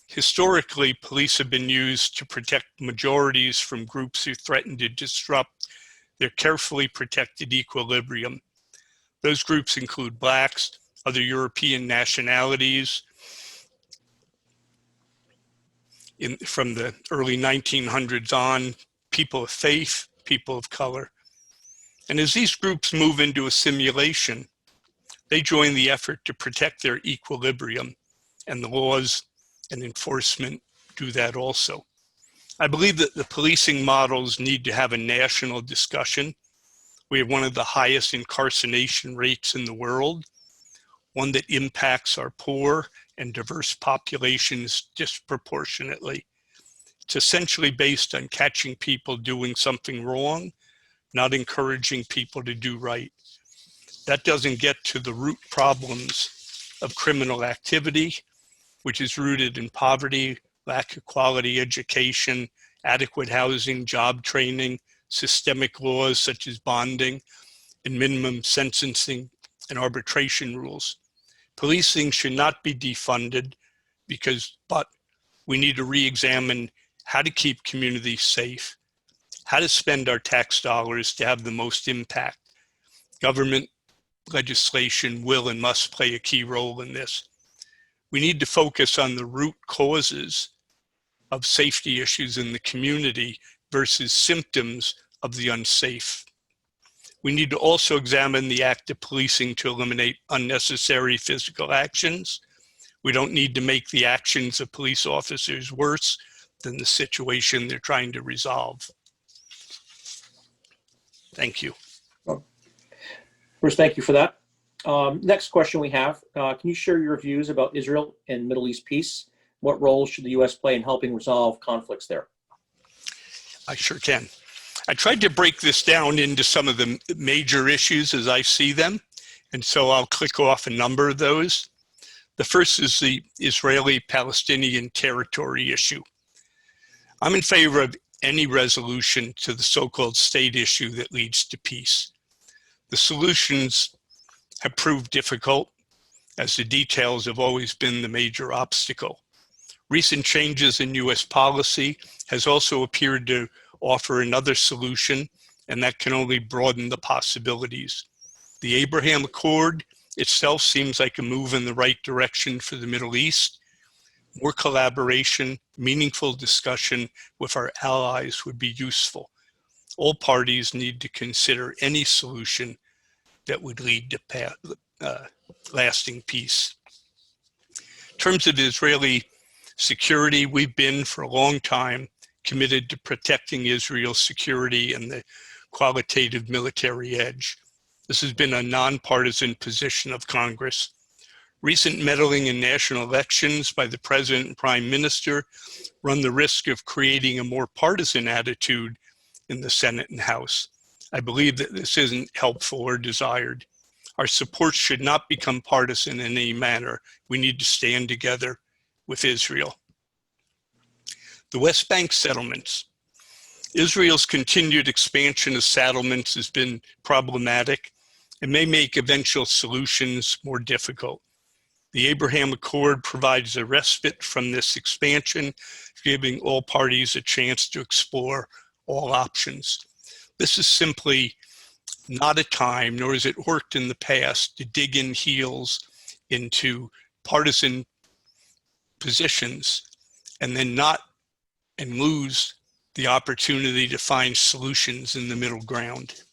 Historically, police have been used to protect majorities from groups who threaten to disrupt their carefully protected equilibrium. Those groups include Blacks, other European nationalities, from the early 1900s on, people of faith, people of color. And as these groups move into assimilation, they join the effort to protect their equilibrium, and the laws and enforcement do that also. I believe that the policing models need to have a national discussion. We have one of the highest incarceration rates in the world, one that impacts our poor and diverse populations disproportionately. It's essentially based on catching people doing something wrong, not encouraging people to do right. That doesn't get to the root problems of criminal activity, which is rooted in poverty, lack of quality education, adequate housing, job training, systemic laws such as bonding, and minimum sentencing and arbitration rules. Policing should not be defunded but we need to re-examine how to keep communities safe, how to spend our tax dollars to have the most impact. Government legislation will and must play a key role in this. We need to focus on the root causes of safety issues in the community versus symptoms of the unsafe. We need to also examine the act of policing to eliminate unnecessary physical actions. We don't need to make the actions of police officers worse than the situation they're trying to resolve. Thank you. Bruce, thank you for that. Next question we have, can you share your views about Israel and Middle East peace? What role should the U.S. play in helping resolve conflicts there? I sure can. I tried to break this down into some of the major issues as I see them, and so I'll click off a number of those. The first is the Israeli-Palestinian territory issue. I'm in favor of any resolution to the so-called state issue that leads to peace. The solutions have proved difficult, as the details have always been the major obstacle. Recent changes in U.S. policy has also appeared to offer another solution, and that can only broaden the possibilities. The Abraham Accord itself seems like a move in the right direction for the Middle East. More collaboration, meaningful discussion with our allies would be useful. All parties need to consider any solution that would lead to lasting peace. In terms of Israeli security, we've been for a long time committed to protecting Israel's security and the qualitative military edge. This has been a nonpartisan position of Congress. Recent meddling in national elections by the President and Prime Minister run the risk of creating a more partisan attitude in the Senate and House. I believe that this isn't helpful or desired. Our support should not become partisan in any manner. We need to stand together with Israel. The West Bank settlements. Israel's continued expansion of settlements has been problematic and may make eventual solutions more difficult. The Abraham Accord provides a respite from this expansion, giving all parties a chance to explore all options. This is simply not a time, nor has it worked in the past, to dig in heels into partisan positions and then lose the opportunity to find solutions in the middle ground.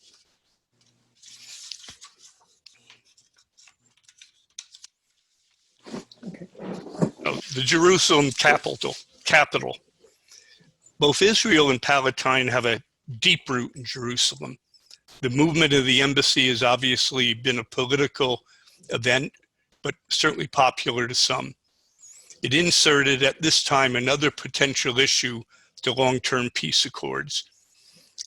The Jerusalem capital. Both Israel and Palestine have a deep root in Jerusalem. The movement of the embassy has obviously been a political event, but certainly popular to some. It inserted at this time another potential issue to long-term peace accords,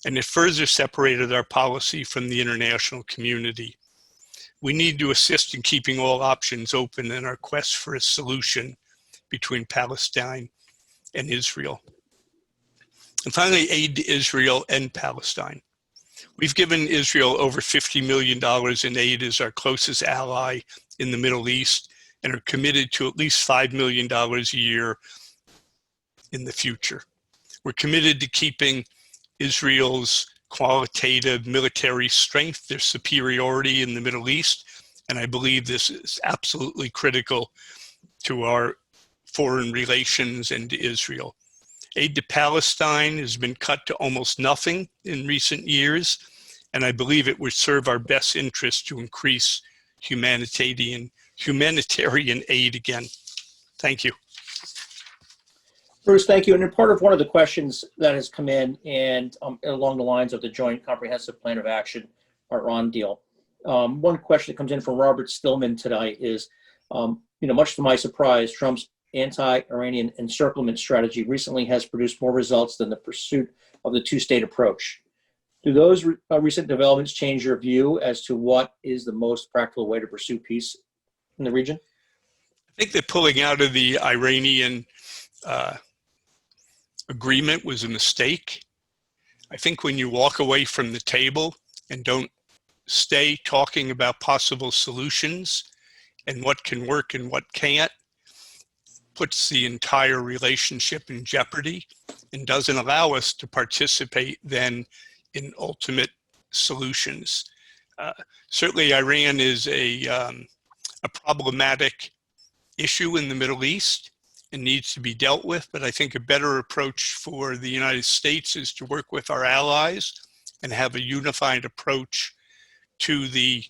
and it further separated our policy from the international community. We need to assist in keeping all options open in our quest for a solution between Palestine and Israel. And finally, aid to Israel and Palestine. We've given Israel over $50 million in aid as our closest ally in the Middle East and are committed to at least $5 million a year in the future. We're committed to keeping Israel's qualitative military strength, their superiority in the Middle East, and I believe this is absolutely critical to our foreign relations and to Israel. Aid to Palestine has been cut to almost nothing in recent years, and I believe it would serve our best interest to increase humanitarian aid again. Thank you. Bruce, thank you. And part of one of the questions that has come in and along the lines of the Joint Comprehensive Plan of Action, our RON deal. One question that comes in from Robert Stillman today is, much to my surprise, Trump's anti-Iranian encirclement strategy recently has produced more results than the pursuit of the two-state approach. Do those recent developments change your view as to what is the most practical way to pursue peace in the region? I think that pulling out of the Iranian agreement was a mistake. I think when you walk away from the table and don't stay talking about possible solutions and what can work and what can't, puts the entire relationship in jeopardy and doesn't allow us to participate then in ultimate solutions. Certainly Iran is a problematic issue in the Middle East and needs to be dealt with, but I think a better approach for the United States is to work with our allies and have a unified approach to the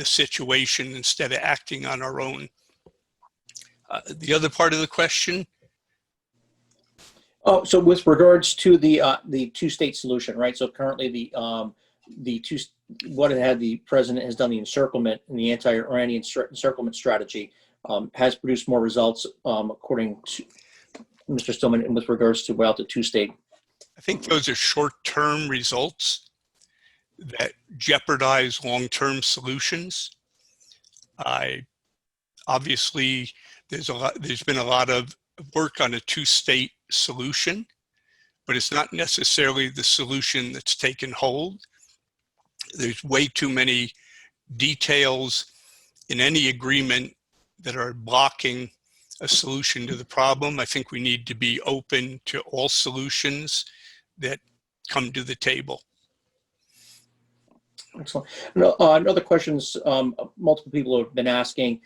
situation instead of acting on our own. The other part of the question? Oh, so with regards to the two-state solution, right? So currently the president has done the encirclement and the anti-Iranian encirclement strategy has produced more results according to Mr. Stillman with regards to the two-state. I think those are short-term results that jeopardize long-term solutions. Obviously, there's been a lot of work on a two-state solution, but it's not necessarily the solution that's taken hold. There's way too many details in any agreement that are blocking a solution to the problem. I think we need to be open to all solutions that come to the table. Excellent. Another questions multiple people have been asking.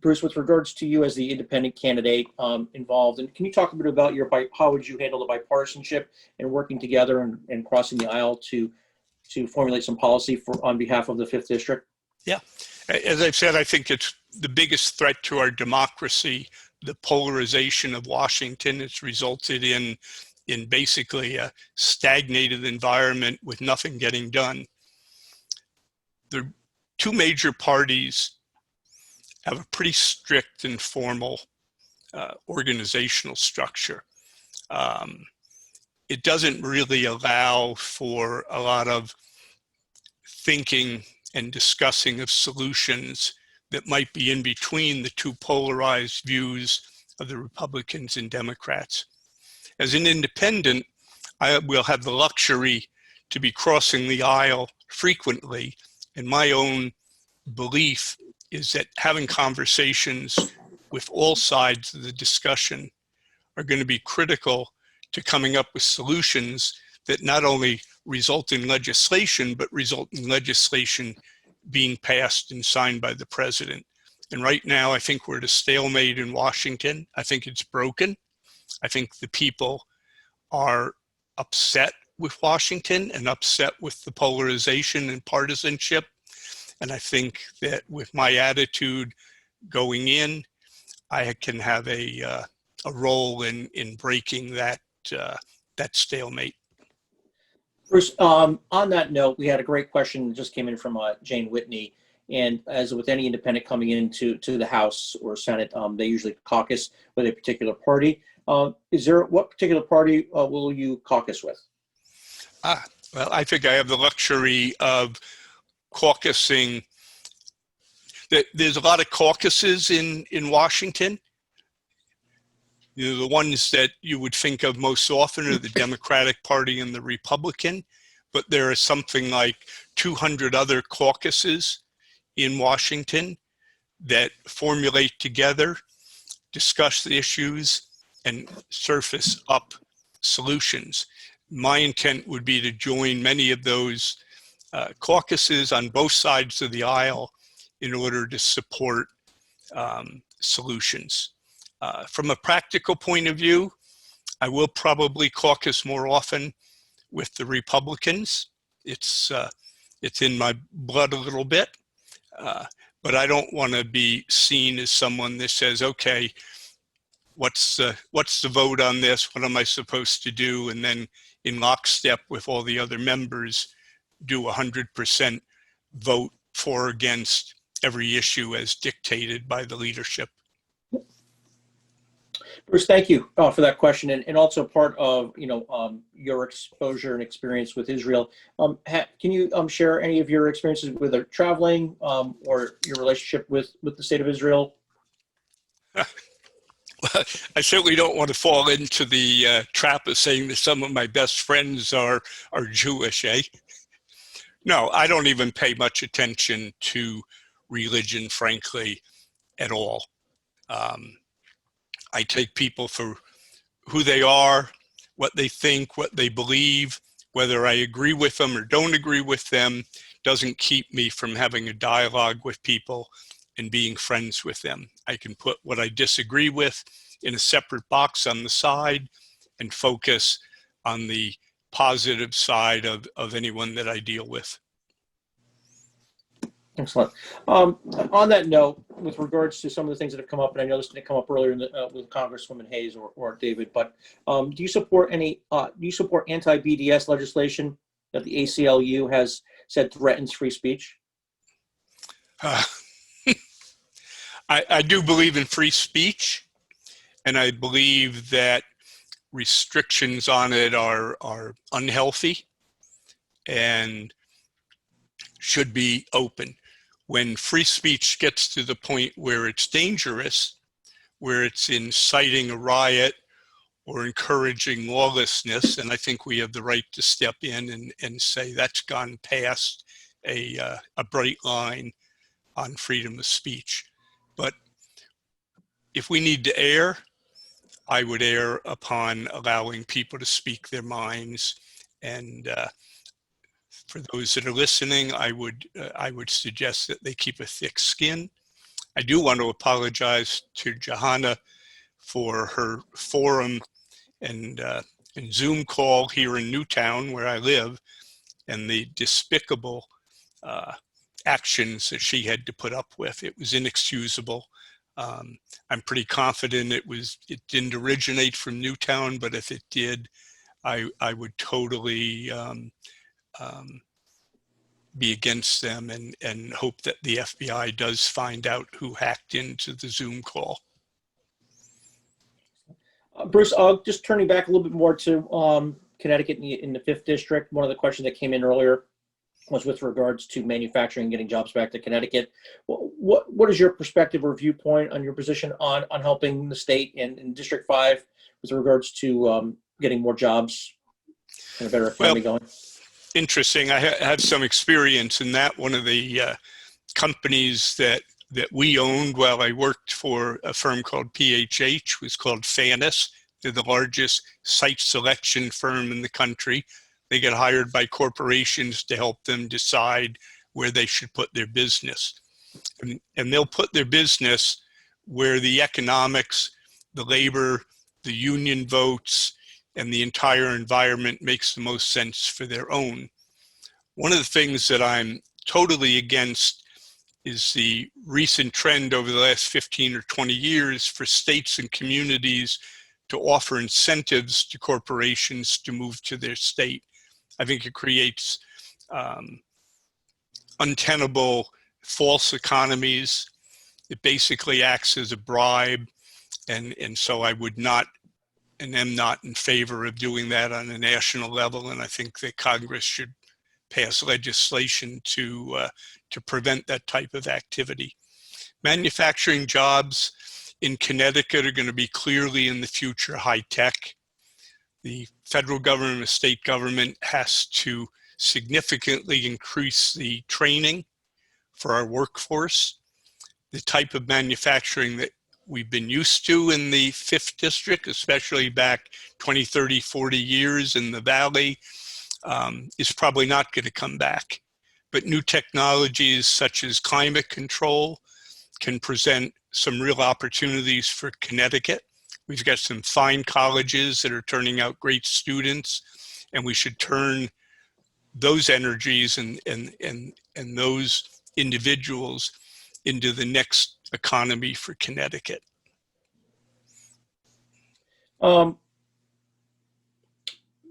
Bruce, with regards to you as the independent candidate involved, and can you talk a bit about how would you handle the bipartisanship and working together and crossing the aisle to formulate some policy on behalf of the 5th District? Yeah, as I've said, I think it's the biggest threat to our democracy. The polarization of Washington has resulted in basically a stagnated environment with nothing getting done. The two major parties have a pretty strict and formal organizational structure. It doesn't really allow for a lot of thinking and discussing of solutions that might be in between the two polarized views of the Republicans and Democrats. As an independent, I will have the luxury to be crossing the aisle frequently, and my own belief is that having conversations with all sides of the discussion are going to be critical to coming up with solutions that not only result in legislation, but result in legislation being passed and signed by the president. And right now, I think we're at a stalemate in Washington. I think it's broken. I think the people are upset with Washington and upset with the polarization and partisanship. And I think that with my attitude going in, I can have a role in breaking that stalemate. Bruce, on that note, we had a great question that just came in from Jane Whitney. And as with any independent coming into the House or Senate, they usually caucus with a particular party. What particular party will you caucus with? Well, I think I have the luxury of caucusing. There's a lot of caucuses in Washington. You know, the ones that you would think of most often are the Democratic Party and the Republican, but there are something like 200 other caucuses in Washington that formulate together, discuss the issues, and surface up solutions. My intent would be to join many of those caucuses on both sides of the aisle in order to support solutions. From a practical point of view, I will probably caucus more often with the Republicans. It's in my blood a little bit, but I don't want to be seen as someone that says, okay, what's the vote on this? What am I supposed to do? And then in lockstep with all the other members, do 100% vote for or against every issue as dictated by the leadership. Bruce, thank you for that question, and also part of your exposure and experience with Israel. Can you share any of your experiences with traveling or your relationship with the state of Israel? I certainly don't want to fall into the trap of saying that some of my best friends are Jewish, eh? No, I don't even pay much attention to religion, frankly, at all. I take people for who they are, what they think, what they believe. Whether I agree with them or don't agree with them doesn't keep me from having a dialogue with people and being friends with them. I can put what I disagree with in a separate box on the side and focus on the positive side of anyone that I deal with. Excellent. On that note, with regards to some of the things that have come up, and I know this didn't come up earlier with Congresswoman Hayes or David, but do you support anti-BDS legislation that the ACLU has said threatens free speech? I do believe in free speech, and I believe that restrictions on it are unhealthy and should be open. When free speech gets to the point where it's dangerous, where it's inciting a riot or encouraging lawlessness, and I think we have the right to step in and say that's gone past a bright line, on freedom of speech. But if we need to err, I would err upon allowing people to speak their minds. And for those that are listening, I would suggest that they keep a thick skin. I do want to apologize to Johanna for her forum and Zoom call here in Newtown, where I live, and the despicable actions that she had to put up with. It was inexcusable. I'm pretty confident it didn't originate from Newtown, but if it did, I would totally be against them and hope that the FBI does find out who hacked into the Zoom call. Bruce, just turning back a little bit more to Connecticut in the 5th District, one of the questions that came in earlier was with regards to manufacturing and getting jobs back to Connecticut. What is your perspective or viewpoint on your position on helping the state in District 5 with regards to getting more jobs and a better economy going? Interesting. I have some experience in that. One of the companies that we owned while I worked for a firm called PHH was called Fanis. They're the largest site selection firm in the country. They get hired by corporations to help them decide where they should put their business. And they'll put their business where the economics, the labor, the union votes, and the entire environment makes the most sense for their own. One of the things that I'm totally against is the recent trend over the last 15 or 20 years for states and communities to offer incentives to corporations to move to their state. I think it creates untenable false economies. It basically acts as a bribe. And so I would not and am not in favor of doing that on a national level. And I think that Congress should pass legislation to prevent that type of activity. Manufacturing jobs in Connecticut are going to be clearly in the future high tech. The federal government and the state government has to significantly increase the training for our workforce. The type of manufacturing that we've been used to in the 5th District, especially back 20, 30, 40 years in the Valley, is probably not going to come back. But new technologies such as climate control can present some real opportunities for Connecticut. We've got some fine colleges that are turning out great students, and we should turn those energies and those individuals into the next economy for Connecticut.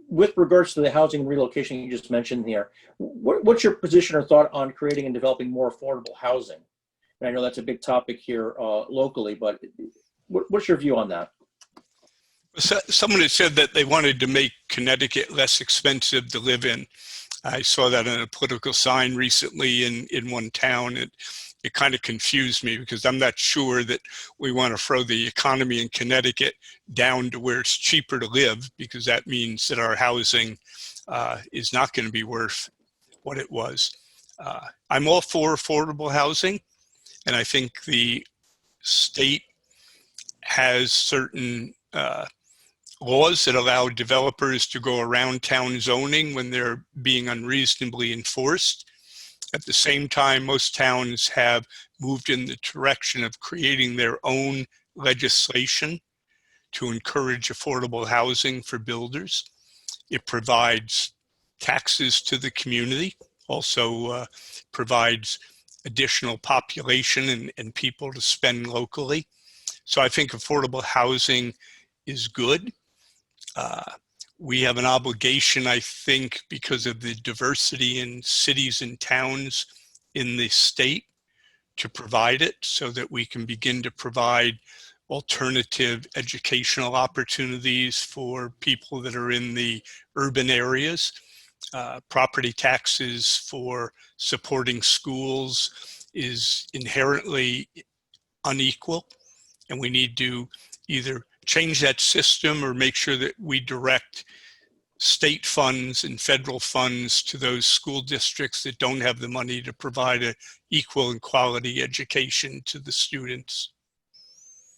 With regards to the housing and relocation you just mentioned here, what's your position or thought on creating and developing more affordable housing? And I know that's a big topic here locally, but what's your view on that? Someone had said that they wanted to make Connecticut less expensive to live in. I saw that on a political sign recently in one town. It kind of confused me because I'm not sure that we want to throw the economy in Connecticut down to where it's cheaper to live, because that means that our housing is not going to be worth what it was. I'm all for affordable housing, and I think the state has certain laws that allow developers to go around town zoning when they're being unreasonably enforced. At the same time, most towns have moved in the direction of creating their own legislation to encourage affordable housing for builders. It provides taxes to the community, also provides additional population and people to spend locally. So I think affordable housing is good. We have an obligation, I think, because of the diversity in cities and towns in the state, to provide it so that we can begin to provide alternative educational opportunities for people that are in the urban areas. Property taxes for supporting schools is inherently unequal, and we need to either change that system or make sure that we direct state funds and federal funds to those school districts that don't have the money to provide an equal and quality education to the students.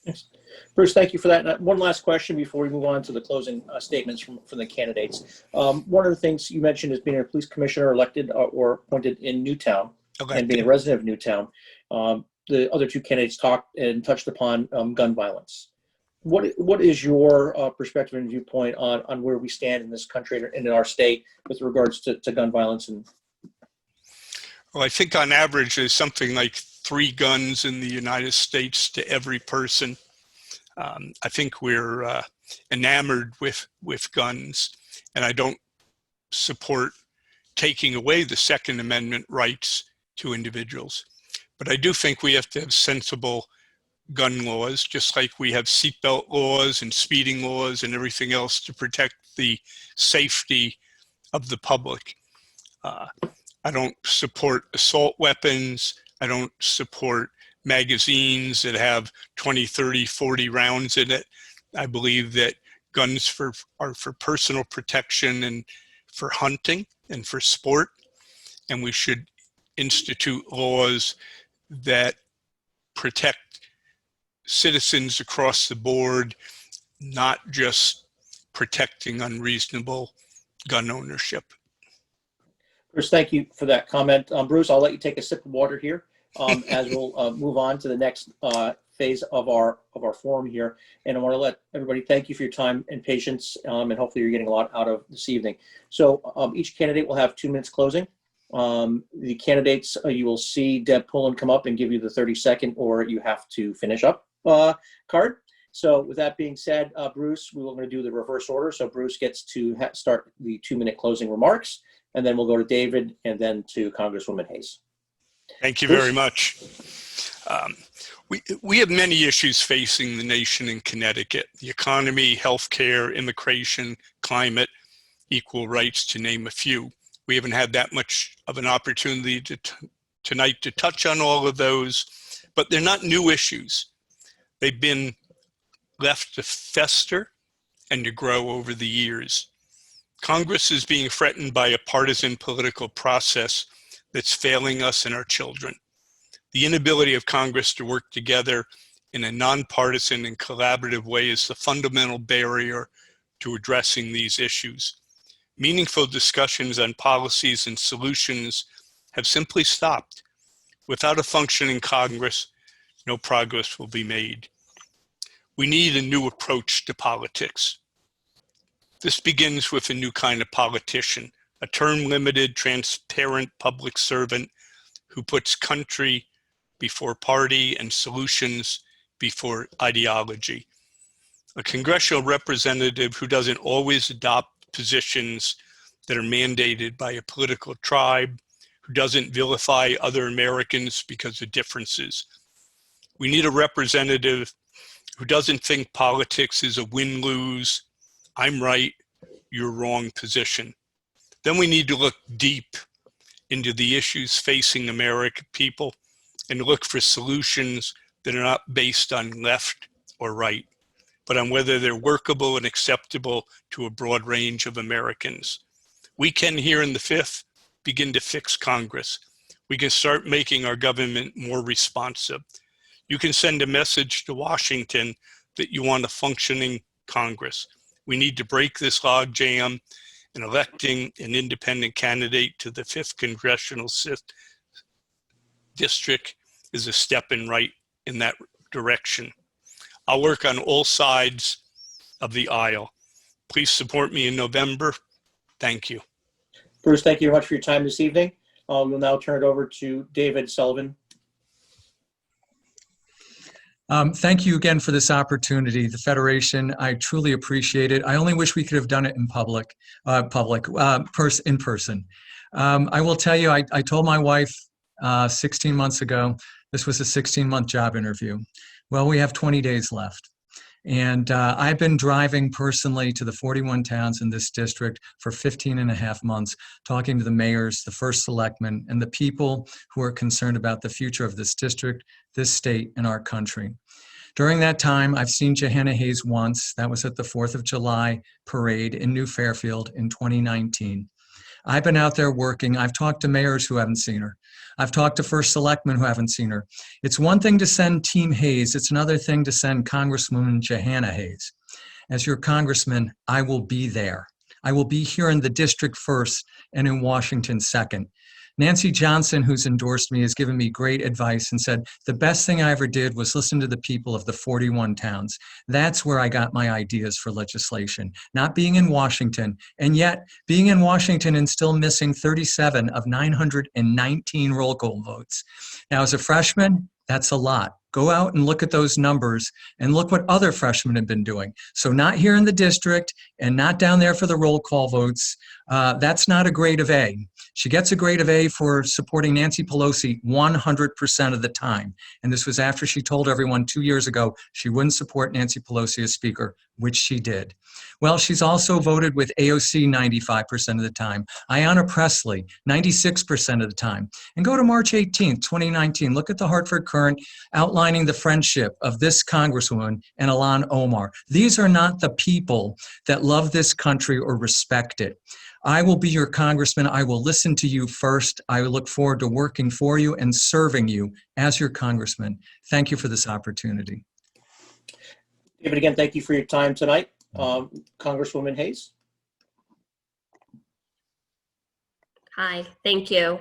Yes. Bruce, thank you for that. And one last question before we move on to the closing statements from the candidates. One of the things you mentioned is being a police commissioner elected or appointed in Newtown and being a resident of Newtown. The other two candidates talked and touched upon gun violence. What is your perspective and viewpoint on where we stand in this country and in our state with regards to gun violence? Well, I think on average there's something like 3 guns in the United States to every person. I think we're enamored with guns, and I don't support taking away the Second Amendment rights to individuals. But I do think we have to have sensible gun laws, just like we have seatbelt laws and speeding laws and everything else to protect the safety of the public. I don't support assault weapons. I don't support magazines that have 20, 30, 40 rounds in it. I believe that guns are for personal protection and for hunting and for sport. And we should institute laws that protect citizens across the board, not just protecting unreasonable gun ownership. Bruce, thank you for that comment. Bruce, I'll let you take a sip of water here as we'll move on to the next phase of our forum here. And I want to let everybody thank you for your time and patience, and hopefully you're getting a lot out of this evening. So each candidate will have 2 minutes closing. The candidates, you will see Deb Pullen come up and give you the 30-second, or you have to finish up card. So with that being said, Bruce, we were going to do the reverse order. So Bruce gets to start the 2-minute closing remarks, and then we'll go to David and then to Congresswoman Hayes. Thank you Bruce? very much. We have many issues facing the nation in Connecticut: the economy, healthcare, immigration, climate, equal rights, to name a few. We haven't had that much of an opportunity tonight to touch on all of those, but they're not new issues. They've been left to fester and to grow over the years. Congress is being threatened by a partisan political process that's failing us and our children. The inability of Congress to work together in a nonpartisan and collaborative way is the fundamental barrier to addressing these issues. Meaningful discussions on policies and solutions have simply stopped. Without a functioning Congress, no progress will be made. We need a new approach to politics. This begins with a new kind of politician, a term-limited, transparent public servant who puts country before party and solutions before ideology. A congressional representative who doesn't always adopt positions that are mandated by a political tribe, who doesn't vilify other Americans because of differences. We need a representative who doesn't think politics is a win-lose, I'm right, you're wrong position. Then we need to look deep into the issues facing American people and look for solutions that are not based on left or right, but on whether they're workable and acceptable to a broad range of Americans. We can, here in the Fifth, begin to fix Congress. We can start making our government more responsive. You can send a message to Washington that you want a functioning Congress. We need to break this logjam, and electing an independent candidate to the 5th Congressional District is a step in that direction. I'll work on all sides of the aisle. Please support me in November. Thank you. Bruce, thank you very much for your time this evening. We'll now turn it over to David Sullivan. Thank you again for this opportunity. The Federation, I truly appreciate it. I only wish we could have done it in in person. I will tell you, I told my wife 16 months ago, this was a 16-month job interview. Well, we have 20 days left. And I've been driving personally to the 41 towns in this district for 15.5 months, talking to the mayors, the first selectmen, and the people who are concerned about the future of this district, this state, and our country. During that time, I've seen Johanna Hayes once. That was at the 4th of July parade in New Fairfield in 2019. I've been out there working. I've talked to mayors who haven't seen her. I've talked to first selectmen who haven't seen her. It's one thing to send Team Hayes. It's another thing to send Congresswoman Johanna Hayes. As your congressman, I will be there. I will be here in the district first and in Washington second. Nancy Johnson, who's endorsed me, has given me great advice and said, the best thing I ever did was listen to the people of the 41 towns. That's where I got my ideas for legislation, not being in Washington, and yet being in Washington and still missing 37 of 919 roll call votes. Now, as a freshman, that's a lot. Go out and look at those numbers and look what other freshmen have been doing. So not here in the district and not down there for the roll call votes. That's not a grade of A. She gets a grade of A for supporting Nancy Pelosi 100% of the time. And this was after she told everyone 2 years ago she wouldn't support Nancy Pelosi as Speaker, which she did. Well, she's also voted with AOC 95% of the time, Ayanna Pressley 96% of the time. And go to March 18th, 2019. Look at the Hartford Courant outlining the friendship of this Congresswoman and Ilhan Omar. These are not the people that love this country or respect it. I will be your congressman. I will listen to you first. I look forward to working for you and serving you as your congressman. Thank you for this opportunity. David, again, thank you for your time tonight. Congresswoman Hayes. Hi, thank you.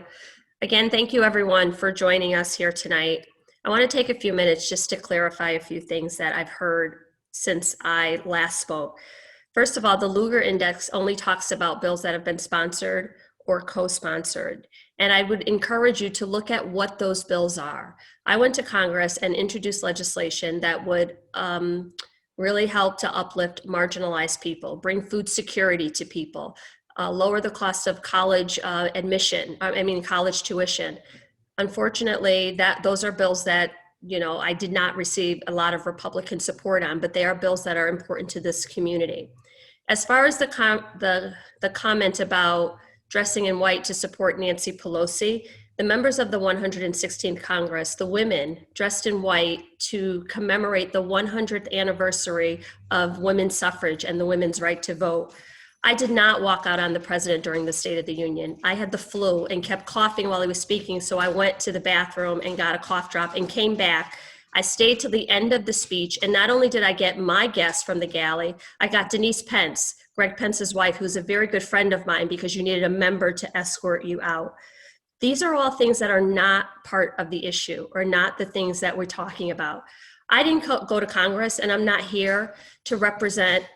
Again, thank you everyone for joining us here tonight. I want to take a few minutes just to clarify a few things that I've heard since I last spoke. First of all, the Lugar Index only talks about bills that have been sponsored or co-sponsored. And I would encourage you to look at what those bills are. I went to Congress and introduced legislation that would really help to uplift marginalized people, bring food security to people, lower the cost of college college tuition. Unfortunately, those are bills that I did not receive a lot of Republican support on, but they are bills that are important to this community. As far as the comment about dressing in white to support Nancy Pelosi, the members of the 116th Congress, the women dressed in white to commemorate the 100th anniversary of women's suffrage and the women's right to vote. I did not walk out on the president during the State of the Union. I had the flu and kept coughing while he was speaking, so I went to the bathroom and got a cough drop and came back. I stayed till the end of the speech, and not only did I get my guests from the galley, I got Denise Pence, Greg Pence's wife, who's a very good friend of mine, because you needed a member to escort you out. These are all things that are not part of the issue or not the things that we're talking about. I didn't go to Congress, and I'm not here to represent,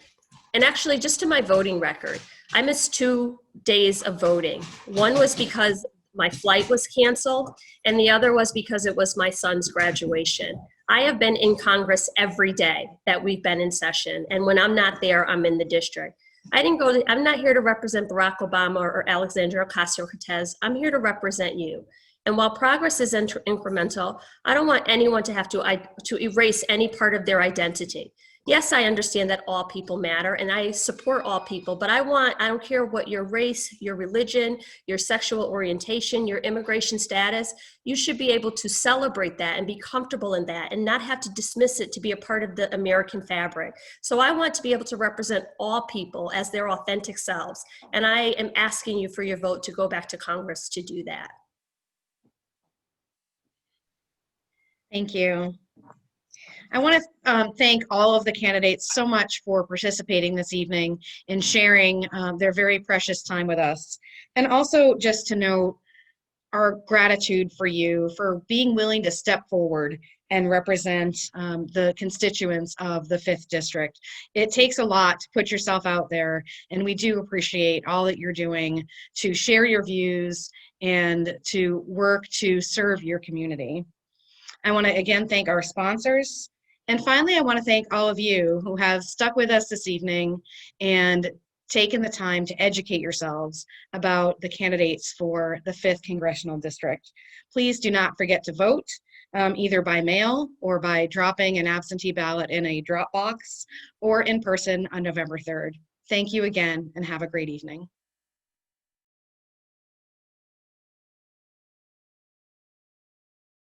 and actually just to my voting record, I missed 2 days of voting. One was because my flight was canceled, and the other was because it was my son's graduation. I have been in Congress every day that we've been in session, and when I'm not there, I'm in the district. I'm not here to represent Barack Obama or Alexandria Ocasio-Cortez. I'm here to represent you. And while progress is incremental, I don't want anyone to have to erase any part of their identity. Yes, I understand that all people matter, and I support all people, but I don't care what your race, your religion, your sexual orientation, your immigration status, you should be able to celebrate that and be comfortable in that and not have to dismiss it to be a part of the American fabric. So I want to be able to represent all people as their authentic selves, and I am asking you for your vote to go back to Congress to do that. Thank you. I want to thank all of the candidates so much for participating this evening and sharing their very precious time with us. And also just to note our gratitude for you for being willing to step forward and represent the constituents of the 5th District. It takes a lot to put yourself out there, and we do appreciate all that you're doing to share your views and to work to serve your community. I want to again thank our sponsors. And finally, I want to thank all of you who have stuck with us this evening and taken the time to educate yourselves about the candidates for the 5th Congressional District. Please do not forget to vote, either by mail or by dropping an absentee ballot in a drop box or in person on November 3rd. Thank you again and have a great evening.